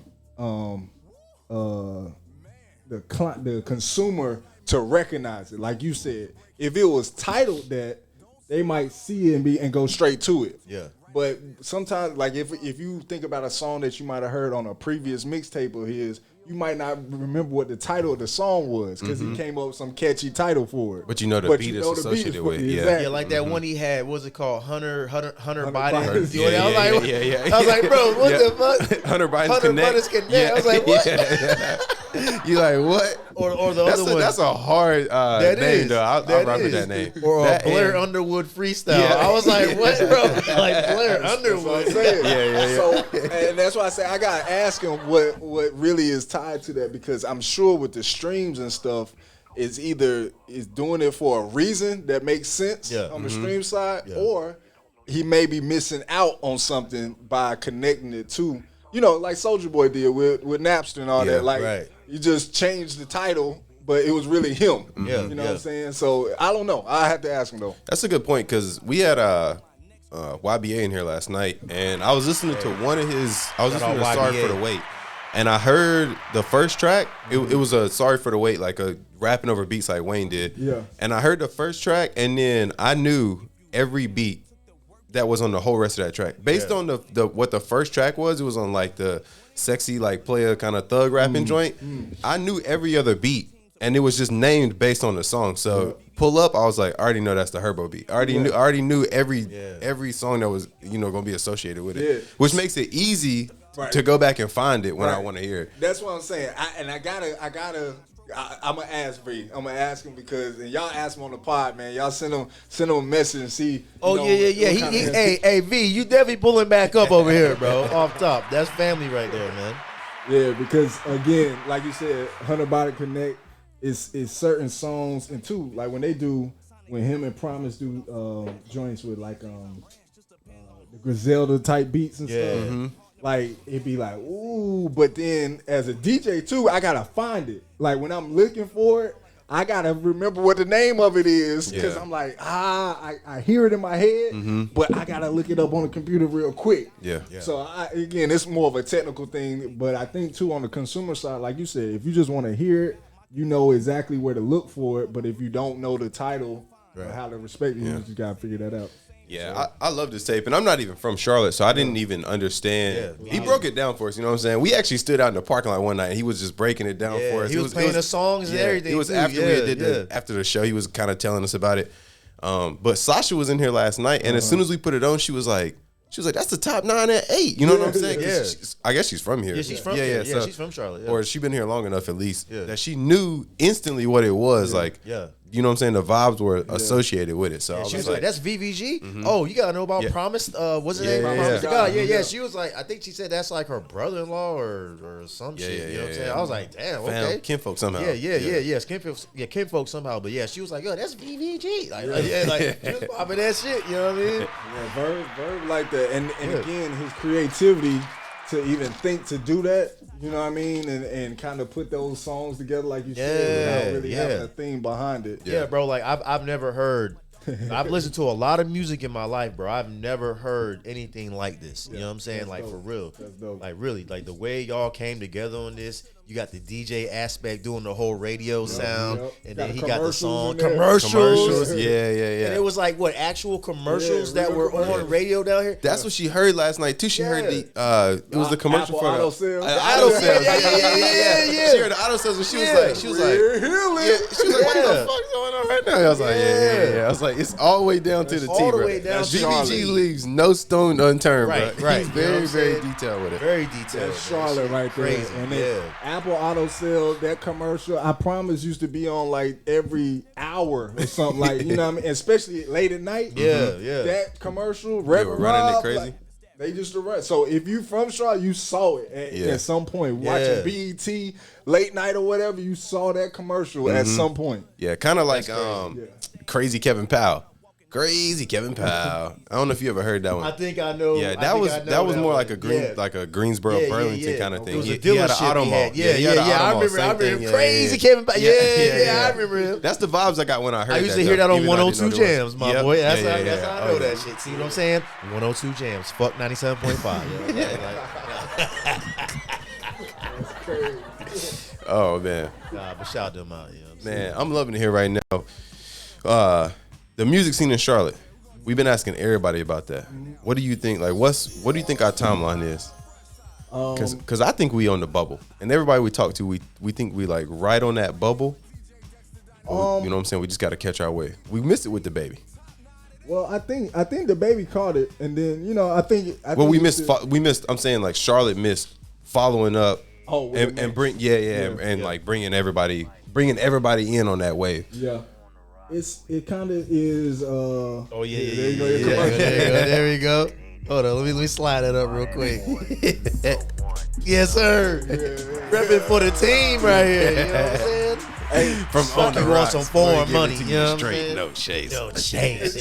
the consumer to recognize it. Like you said, if it was titled that, they might see it and go straight to it. Yeah. But sometimes, like if you think about a song that you might have heard on a previous mixtape of his, you might not remember what the title of the song was because he came up with some catchy title for it. But you know the beat is associated with it. Yeah, like that one he had. What was it called? Hunter Biden. I was like, bro, what the fuck? Hunter Biden's Connect. I was like, what? You like what? Or the other one. That's a hard name, though. I remember that name. Or a Blair Underwood freestyle. Yeah. I was like, what, bro? Like Blair Underwood. So, and that's why I say I gotta ask him what really is tied to that, because I'm sure with the streams and stuff, is doing it for a reason that makes sense on the stream side, or he may be missing out on something by connecting it to, like Soulja Boy did with Napster and all that. Like you just changed the title, but it was really him. You know what I'm saying? So I don't know. I have to ask him though. That's a good point, because we had YBA in here last night, and I was listening to one of his. I was listening to Sorry for the Wait. And I heard the first track. It was a Sorry for the Wait, like a rapping over beats like Wayne did. Yeah. And I heard the first track, and then I knew every beat that was on the whole rest of that track. Based on the what the first track was, it was on like the sexy, like player kind of thug rapping joint. I knew every other beat, and it was just named based on the song. So Pull Up, I was like, I already know that's the Herbo beat. I already knew every song that was gonna be associated with it, which makes it easy. To go back and find it when I want to hear it. That's what I'm saying. I'm gonna ask V. I'm gonna ask him because, and y'all ask him on the pod, man. Y'all send him a message and see. Hey V, you definitely pulling back up over here, bro. Off top, that's family right there, man. Yeah, because again, like you said, Hunter Biden Connect is certain songs, and too, like when him and Promise do joints with like Griselda type beats and stuff. Like it'd be like, ooh, but then as a DJ too, I gotta find it. Like when I'm looking for it, I gotta remember what the name of it is because I'm like, I hear it in my head, but I gotta look it up on the computer real quick. So again, it's more of a technical thing, but I think too on the consumer side, like you said, if you just want to hear it, you know exactly where to look for it. But if you don't know the title or how to respect it, you just gotta figure that out. Yeah, I love this tape, and I'm not even from Charlotte, so I didn't even understand. He broke it down for us, you know what I'm saying? We actually stood out in the parking lot one night, and he was just breaking it down for us. He was playing the songs and everything. It was after we did after the show, he was kind of telling us about it. But Sasha was in here last night, and as soon as we put it on, she was like, that's the top 9 and 8. You know what I'm saying? I guess she's from here. Yeah, she's from here. Yeah, she's from Charlotte. Or she's been here long enough at least that she knew instantly what it was. Like, you know what I'm saying? The vibes were associated with it. So I she was like, like, that's VVG? Oh, you got to know about Promise. What's her name? Promise to God. Yeah. She was like, I think she said that's like her brother-in-law or some shit. You know what I'm saying? I was like, damn, okay. Kinfolk somehow. Yes. Kinfolk somehow. But yeah, she was like, yo, that's VVG. Like she was popping that shit. You know what I mean? Yeah, Verb like that. And again, his creativity to even think to do that, you know what I mean, and kind of put those songs together like you said, without really having a theme behind it. Yeah, bro. Like I've never heard. I've listened to a lot of music in my life, bro. I've never heard anything like this. You know what I'm saying? Like, for real. That's dope. Like, really. Like, the way y'all came together on this, you got the DJ aspect doing the whole radio sound, and then he got the song. Commercials. Yeah. And it was like, what, actual commercials that were on radio down here? That's what she heard last night, too. She heard it was the commercial for auto sales. Auto sales. Yeah. She heard the auto sales, and she was like, she was like, what the fuck's going on right now? I was like, yeah. I was like, it's all the way down to the T, all the bro. way down to VVG leaves no stone unturned, bro. Right. He's very, very detailed with it. Very detailed. That's Charlotte right there. Crazy. And then Apple Auto Sales, that commercial, I promise, used to be on like every hour or something. Like, you know what I mean? Especially late at night. Yeah. That commercial, They were running it crazy. Like, they used to run. So if you from Charlotte, you saw it at some point. Watching BET late night or whatever, you saw that commercial at some point. Yeah, kind of like Crazy Kevin Powell. Crazy Kevin Powell. I don't know if you ever heard that one. I think I know. Yeah, that was more like a Greensboro, Burlington kind of thing. It was a he had an dealership auto mall. I remember him. Crazy Kevin Powell. Yeah, I remember him. That's the vibes I got when I heard that. I used to hear that on 102 Jams, my boy. That's how I know that shit. See what I'm saying? 102 Jams. Fuck 97.5. That's crazy. Oh, man. But shout them out. You know what I'm saying? Man, I'm loving it here right now. The music scene in Charlotte. We've been asking everybody about that. What do you think? Like, what do you think our timeline is? Because I think we on the bubble, and everybody we talk to, we think we like right on that bubble. You know what I'm saying? We just got to catch our way. We missed it with the baby. Well, I think the baby caught it, and then I think. We missed. I'm saying like Charlotte missed following up. And bring like bringing everybody in on that wave. Yeah. It kind of is. There we go. Hold on, let me slide that up real quick. Yes, sir. Repping for the team right here. You know what I'm saying? Hey, from OnTheRoxxx, some foreign money. You know what I'm straight, saying? no chase.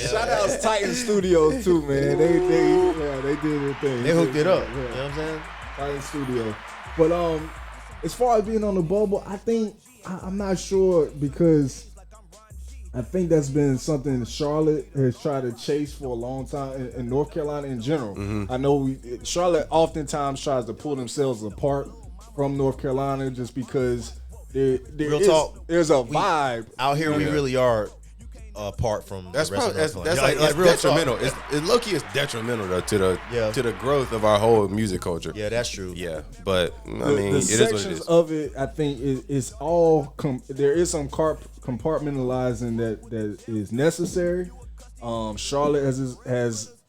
Shout out to Titan Studios too, man. They did their thing. They hooked it up. You know what I'm saying? Titan Studio. But as far as being on the bubble, I think I'm not sure because. I think that's been something Charlotte has tried to chase for a long time in North Carolina in general. I know Charlotte oftentimes tries to pull themselves apart from North Carolina just because there's a vibe. Out here, we really are apart from that's the rest probably of that's like it's detrimental. It's low key, it's detrimental though to the growth of our whole music culture. Yeah, that's true. Yeah, but I mean, the it is what it sections is. of it, I think, is all. There is some compartmentalizing that is necessary. Charlotte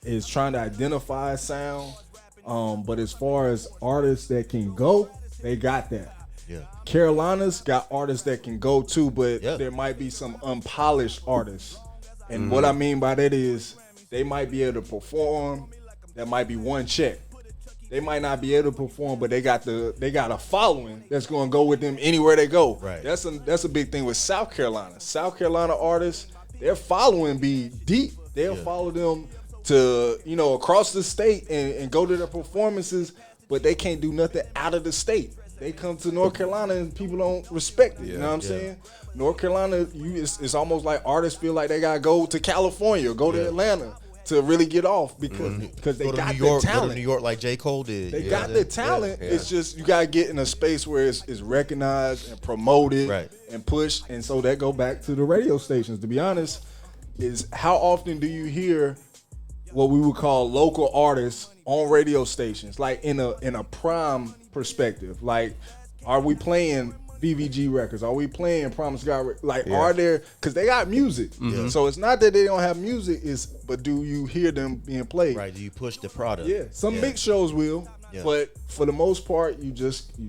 is trying to identify sound, but as far as artists that can go, they got that. Yeah. Carolina's got artists that can go too, but there might be some unpolished artists. And what I mean by that is they might be able to perform. That might be one check. They might not be able to perform, but they got a following that's going to go with them anywhere they go. Right. That's a big thing with South Carolina. South Carolina artists, their following be deep. They'll follow them to across the state and go to their performances, but they can't do nothing out of the state. They come to North Carolina and people don't respect it. You know what I'm saying? North Carolina, it's almost like artists feel like they gotta go to California or go to Atlanta to really get off because they got the talent. Go to New York like J. Cole did. They got the talent. It's just you gotta get in a space where it's recognized and promoted and pushed. And so that go back to the radio stations. To be honest, is how often do you hear what we would call local artists on radio stations, like in a prime perspective? Like, are we playing BVG records? Are we playing Promise God? Like, are there? Because they got music, so it's not that they don't have music. But do you hear them being played? Right? Do you push the product? Yeah, some big shows will, but for the most part, you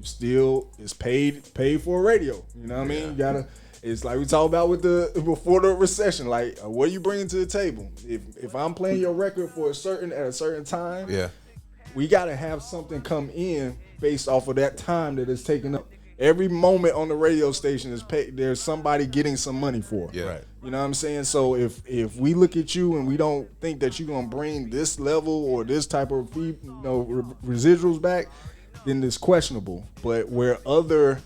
still it's paid for radio. You know what I mean? You gotta. It's like we talked about with before the recession. Like, what are you bringing to the table? If I'm playing your record at a certain time, we gotta have something come in based off of that time that it's taken up. Every moment on the radio station is paid. There's somebody getting some money for. Yeah. Right. You know what I'm saying? So if we look at you and we don't think that you're gonna bring this level or this type of residuals back, then it's questionable. But where other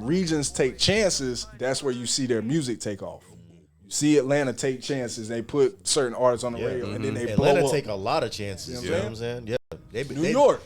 regions take chances, that's where you see their music take off. You see Atlanta take chances. They put certain artists on the radio, and then they blow Atlanta up. take a lot of chances. You know what I'm saying? Yeah. New York.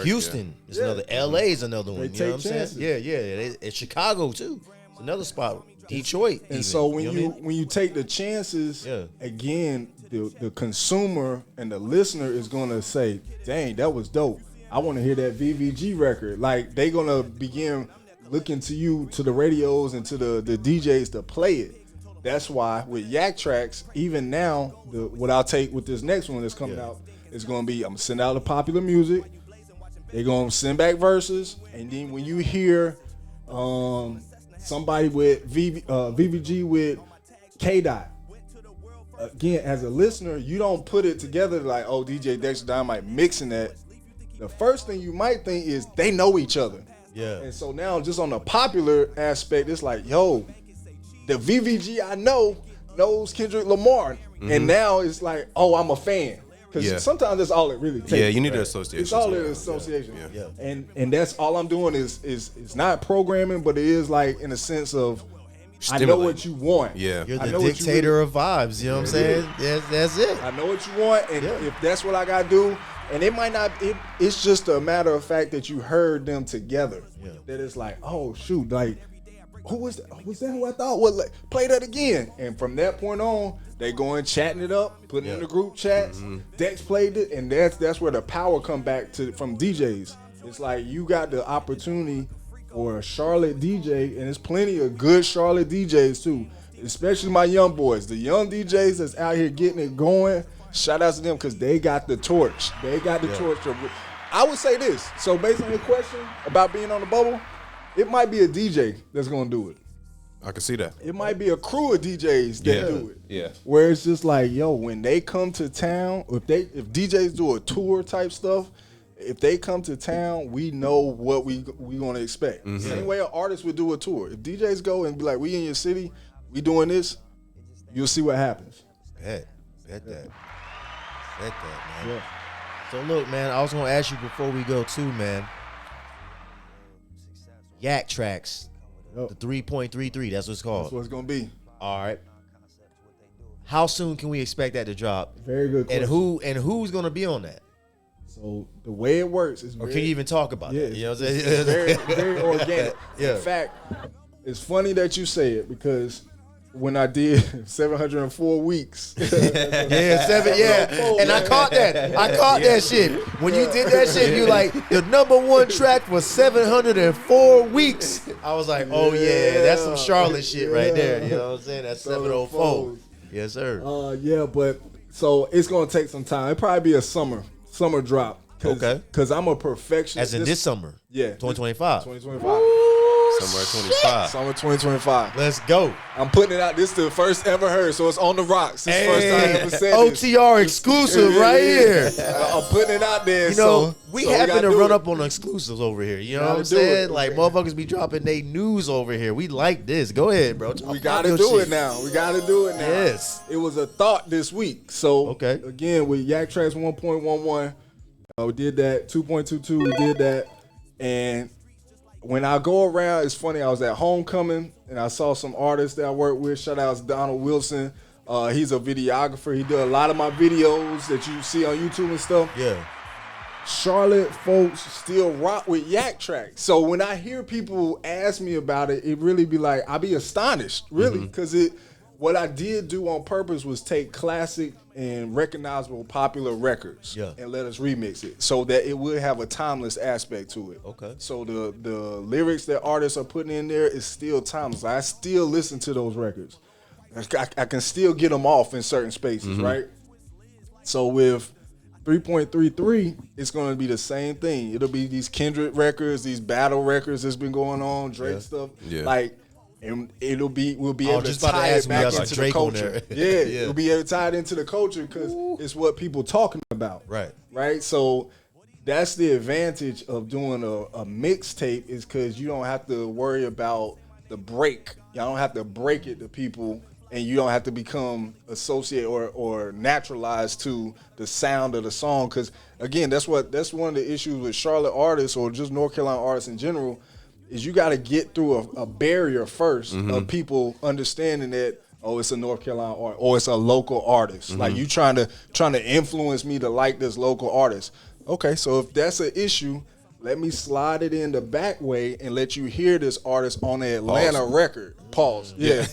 Houston is another. LA is another one. They You know what I'm take saying? Yeah. It's Chicago too. It's another spot. Detroit. And even. so when you know when you take the chances, again, the consumer and the listener is gonna say, "Dang, that was dope. I want to hear that VVG record." Like, they gonna begin looking to you, to the radios and to the DJs to play it. That's why with Yak Tracks, even now, what I'll take with this next one that's coming out is going to be, I'm going to send out the popular music. They're going to send back verses. And then when you hear somebody with VVG with K-Dot, again, as a listener, you don't put it together like, oh, DJ Dexter Dynamite mixing that. The first thing you might think is they know each other. Yeah. And so now, just on the popular aspect, it's like, yo, the VVG I know knows Kendrick Lamar. And now it's like, oh, I'm a fan. Because sometimes that's all it really takes. Yeah, you need an association. It's all an association. And that's all I'm doing is it's not programming, but it is like in a sense of, I know what you want. Yeah. You're the dictator of vibes. You know what I'm saying? That's it. I know what you want. And if that's what I got to do, and it might not, it's just a matter of fact that you heard them together. That it's like, oh, shoot, like, who was that? Was that who I thought? Well, like, play that again. And from that point on, they going chatting it up, putting it in the group chats. Dex played it, and that's where the power come back from DJs. It's like you got the opportunity for a Charlotte DJ, and there's plenty of good Charlotte DJs too, especially my young boys. The young DJs that's out here getting it going, shout out to them because they got the torch. They got the torch. I would say this. So based on your question about being on the bubble, it might be a DJ that's going to do it. I can see that. It might be a crew of DJs that do it. Yeah. Where it's just like, yo, when they come to town, if DJs do a tour type stuff, if they come to town, we know what we going to expect. Same way an artist would do a tour. If DJs go and be like, we in your city, we doing this, you'll see what happens. Bet that, man. So look, man, I was gonna ask you before we go too, man. Yak Tracks, the 3.33. That's what it's called. That's what it's gonna be. All right. How soon can we expect that to drop? Very good question. And who's gonna be on that? So the way it works is, or can you even talk about it? You know what I'm saying? It's very organic. In fact, it's funny that you say it because when I did 704 weeks. And I caught that. I caught that shit. When you did that shit, you like, the #1 track was 704 weeks. I was like, oh yeah, that's some Charlotte shit right there. You know what I'm saying? That's 704. Yes, sir. But so it's gonna take some time. It'll probably be a summer drop. Okay. Because I'm a perfectionist. As in this summer. Yeah. 2025. 2025. Summer 25. Summer 2025. Let's go. I'm putting it out. This is the first ever heard, so it's on the rocks. This is the first time I ever said this. OTR exclusive right here. I'm putting it out there. You know, so we so happen to do run it. up on exclusives over here. You know what I'm Gotta do saying? it. Like, motherfuckers be dropping their news over here. We like this. Go ahead, bro. We gotta do it now. We gotta do it now. Yes. It was a thought this week. So Okay. again, with Yak Tracks 1.11, we did that. 2.22, we did that. And when I go around, it's funny. I was at homecoming and I saw some artists that I work with. Shout out to Donald Wilson. He's a videographer. He did a lot of my videos that you see on YouTube and stuff. Yeah. Charlotte folks still rock with Yak Tracks. So when I hear people ask me about it, it really be like, I be astonished, really, because what I did do on purpose was take classic and recognizable popular records and let us remix it so that it would have a timeless aspect to it. Okay. So the lyrics that artists are putting in there is still timeless. I still listen to those records. I can still get them off in certain spaces, right? So with 3.33, it's going to be the same thing. It'll be these Kendrick records, these battle records that's been going on, Drake stuff. Yeah. Like, and we'll be able to just about to tie ask it me back about into the Drake on culture. there. Yeah, we'll be able to tie it into the culture because it's what people talking about. Right. So that's the advantage of doing a mixtape is because you don't have to worry about the break. Y'all don't have to break it to people, and you don't have to become associated or naturalized to the sound of the song. Because again, that's one of the issues with Charlotte artists or just North Carolina artists in general. Is you got to get through a barrier first of people understanding that, oh, it's a North Carolina art or it's a local artist. Like you trying to influence me to like this local artist. Okay, so if that's an issue, let me slide it in the back way and let you hear this artist on the Atlanta record. Pause. Yeah.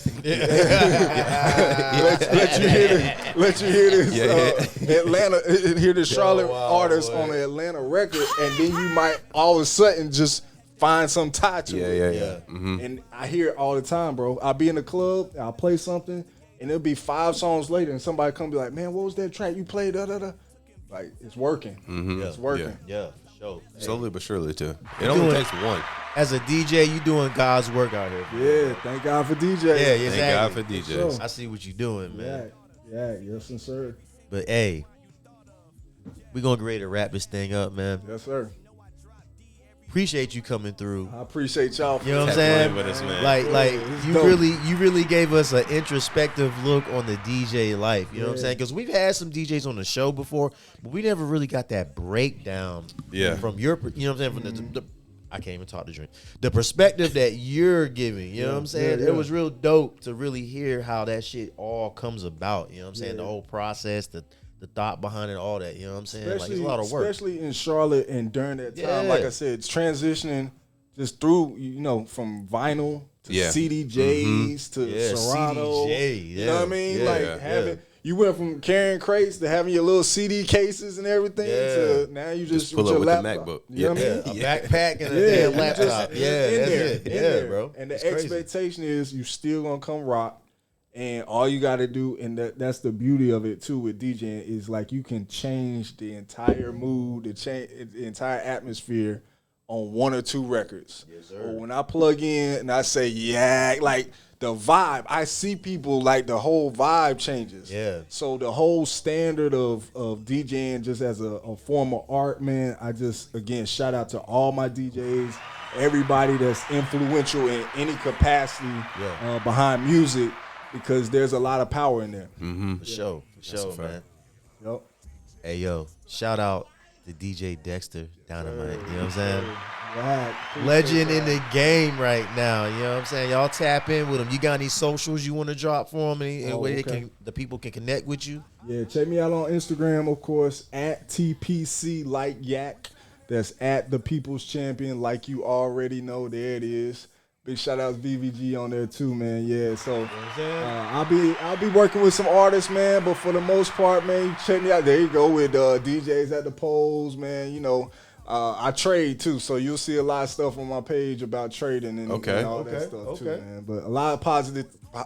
let you hear this Atlanta, hear the Charlotte artist on the Atlanta record, and then you might all of a sudden just find some tie to it. Yeah. And I hear it all the time, bro. I'll be in the club, I'll play something, and it'll be 5 songs later, and somebody come be like, man, what was that track you played? Like, it's working. It's working. Yeah, for sure. Slowly but surely, too. It only takes one. As a DJ, you doing God's work out here. Yeah, thank God for DJs. Yeah, exactly. Thank God for DJs. Sure. I see what you're doing, man. Yeah, yes, sir. But, hey, we're going to get ready to wrap this thing up, man. Yes, sir. Appreciate you coming through. I appreciate y'all. For You know what I'm Playing saying? with us, man. Like it's you dope. really gave us an introspective look on the DJ life. You know what I'm saying? Because we've had some DJs on the show before, but we never really got that breakdown. From your, you know what I'm saying? From the I can't even talk to drink. The perspective that you're giving, you know what I'm saying? It was real dope to really hear how that shit all comes about. You know what I'm saying? The whole process, the thought behind it, all that. You know what I'm saying? Like, it's a lot of work. Especially in Charlotte and during that time, like I said, it's transitioning just through, from vinyl to CDJs to Serato. CDJ, you know what I mean? Yeah, like having you went from carrying crates to having your little CD cases and everything to now you just pull with up your with laptop. the MacBook. You know what I mean? A backpack and a Yeah, damn you laptop. just Yeah, in that's there, it. in Yeah, there. bro. And the It's crazy. expectation is you still gonna come rock. And all you got to do, and that's the beauty of it too with DJing, is like you can change the entire mood, the entire atmosphere on 1 or 2 records. Yes, sir. Or when I plug in and I say, like the vibe, I see people like the whole vibe changes. Yeah. So the whole standard of DJing just as a form of art, man, I just, again, shout out to all my DJs, everybody that's influential in any capacity behind music. Because there's a lot of power in there. For sure, man. Yep. Hey, yo, shout out to DJ Dexter Dynamite. You know what I'm saying? Legend in the game right now. You know what I'm saying? Y'all tap in with him. You got any socials you want to drop for him? Any way the people can connect with you? Yeah, check me out on Instagram, of course, at TPC like Yak. That's at the People's Champion, like you already know. There it is. Big shout out to VVG on there too, man. Yeah, so I'll be working with some artists, man. But for the most part, man, check me out. There you go with DJs at the polls, man. I trade too, so you'll see a lot of stuff on my page about trading and all that stuff too, man. But a lot of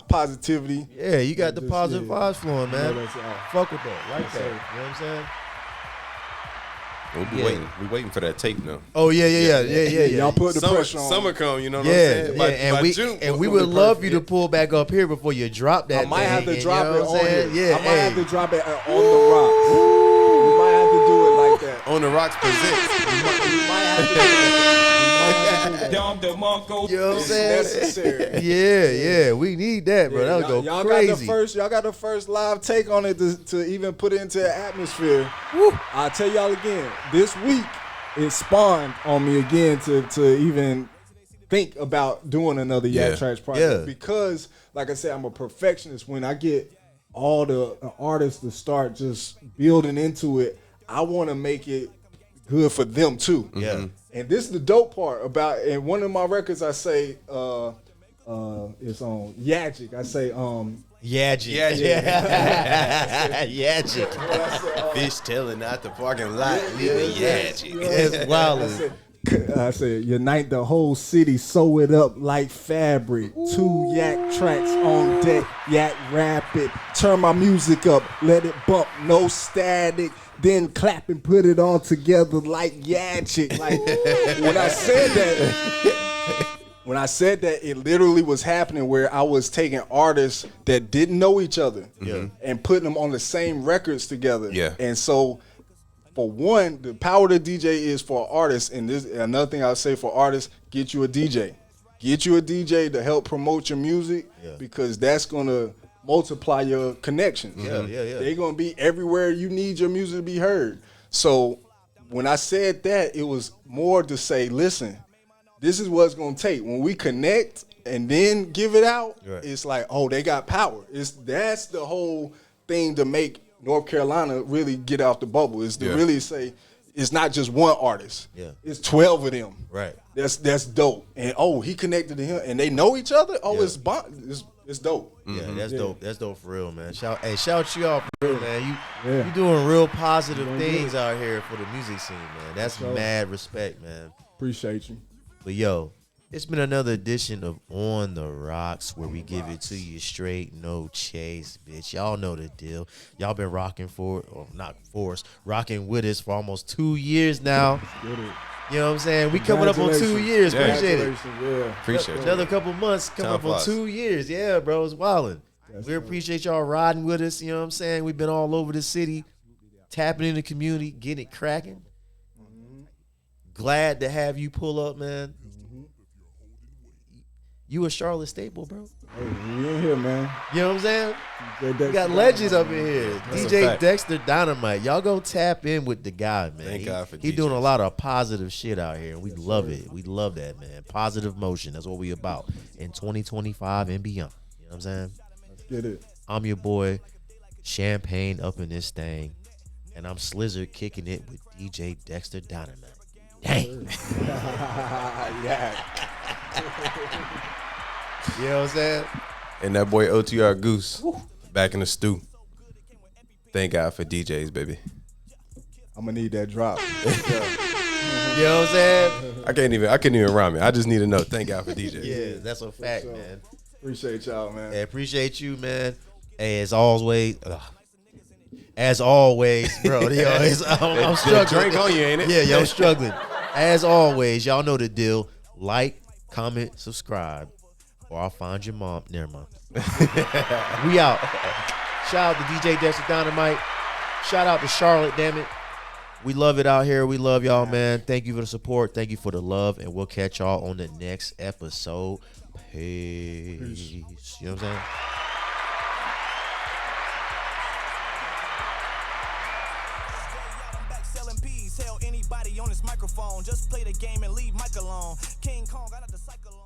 positivity. Yeah, you got the positive vibes flowing, man. That's all. Fuck with that, right there. You know what I'm saying? We'll be waiting. We waiting for that tape now. Oh yeah. Y'all put the pressure on. Summer come, you know what I'm saying? And we would love you to pull back up here before you drop that. I might have to drop it on here. Yeah, I might have to drop it on the rocks. We might have to do it like that. On the Rocks presents. We might have to do that. Dom DeMarco. You know what I'm saying? Necessary. Yeah, we need that, bro. That would go y'all crazy. Y'all got the first live take on it to even put it into the atmosphere. I'll tell y'all again, this week it spawned on me again to even think about doing another Yak Tracks project because, like I said, I'm a perfectionist. When I get all the artists to start just building into it, I want to make it good for them too. Yeah. And this is the dope part about, and one of my records I say it's on Yagic. I say Yagic. Yagic. Fish tailing out the parking lot, leaving Yagic. It's wild. I said, unite the whole city, sew it up like fabric. 2 Yak Tracks on deck, Yak Rapid. Turn my music up, let it bump, no static. Then clap and put it all together like Yagic. Like when I said that, it literally was happening where I was taking artists that didn't know each other and putting them on the same records together. Yeah. And so, for one, the power of the DJ is for artists. And this another thing I'll say for artists, get you a DJ. Get you a DJ to help promote your music because that's going to multiply your connections. Yeah. They're going to be everywhere you need your music to be heard. So when I said that, it was more to say, listen, this is what it's going to take. When we connect and then give it out, it's like, oh, they got power. That's the whole thing to make North Carolina really get out the bubble, is to really say it's not just one artist. Yeah. It's 12 of them. Right. That's dope. And, he connected to him. And they know each other. It's dope. Yeah, that's dope. That's dope for real, man. Shout you out for real, man. You doing real positive things out here for the music scene, man. That's mad respect, man. Appreciate you. But yo, it's been another edition of On the Rocks, where we give it to you straight, no chase, bitch. Y'all know the deal. Y'all been rocking rocking with us for almost 2 years now. You know what I'm saying? We coming up on 2 years. Appreciate it. Appreciate it. Another couple months coming up on 2 years. Yeah, bro, it's wildin'. We appreciate y'all riding with us. You know what I'm saying? We've been all over the city, tapping in the community, getting it cracking. Glad to have you pull up, man. You a Charlotte staple, bro. Hey, we in here, man. You know what I'm saying? We got legends up in here. DJ Dexter Dynamite. Y'all go tap in with the guy, man. Thank God for He doing a lot of positive shit out here, and we love it. We love that, man. Positive motion. That's what we about in 2025 and beyond. You know what I'm saying? Let's get it. I'm your boy, Champagne up in this thing, and I'm Slizzard kicking it with DJ Dexter Dynamite. Dang. Yeah. You know what I'm saying? And that boy OTR Goose back in the stew. Thank God for DJs, baby. I'm gonna need that drop. You know what I'm saying? I couldn't even rhyme it. I just need to know. Thank God for DJs. Yeah, that's a fact, man. Appreciate y'all, man. Hey, appreciate you, man. Hey, as always, bro. I'm struggling. Drink on you, ain't it? Yeah, I'm struggling. As always, y'all know the deal. Like, comment, subscribe, or I'll find your mom. Never mind. We out. Shout out to DJ Dexter Dynamite. Shout out to Charlotte, damn it. We love it out here. We love y'all, man. Thank you for the support. Thank you for the love. And we'll catch y'all on the next episode. Peace. You know what I'm saying? Tell anybody on this microphone, just play the game and leave Mike alone. King Kong, I got the cycle on.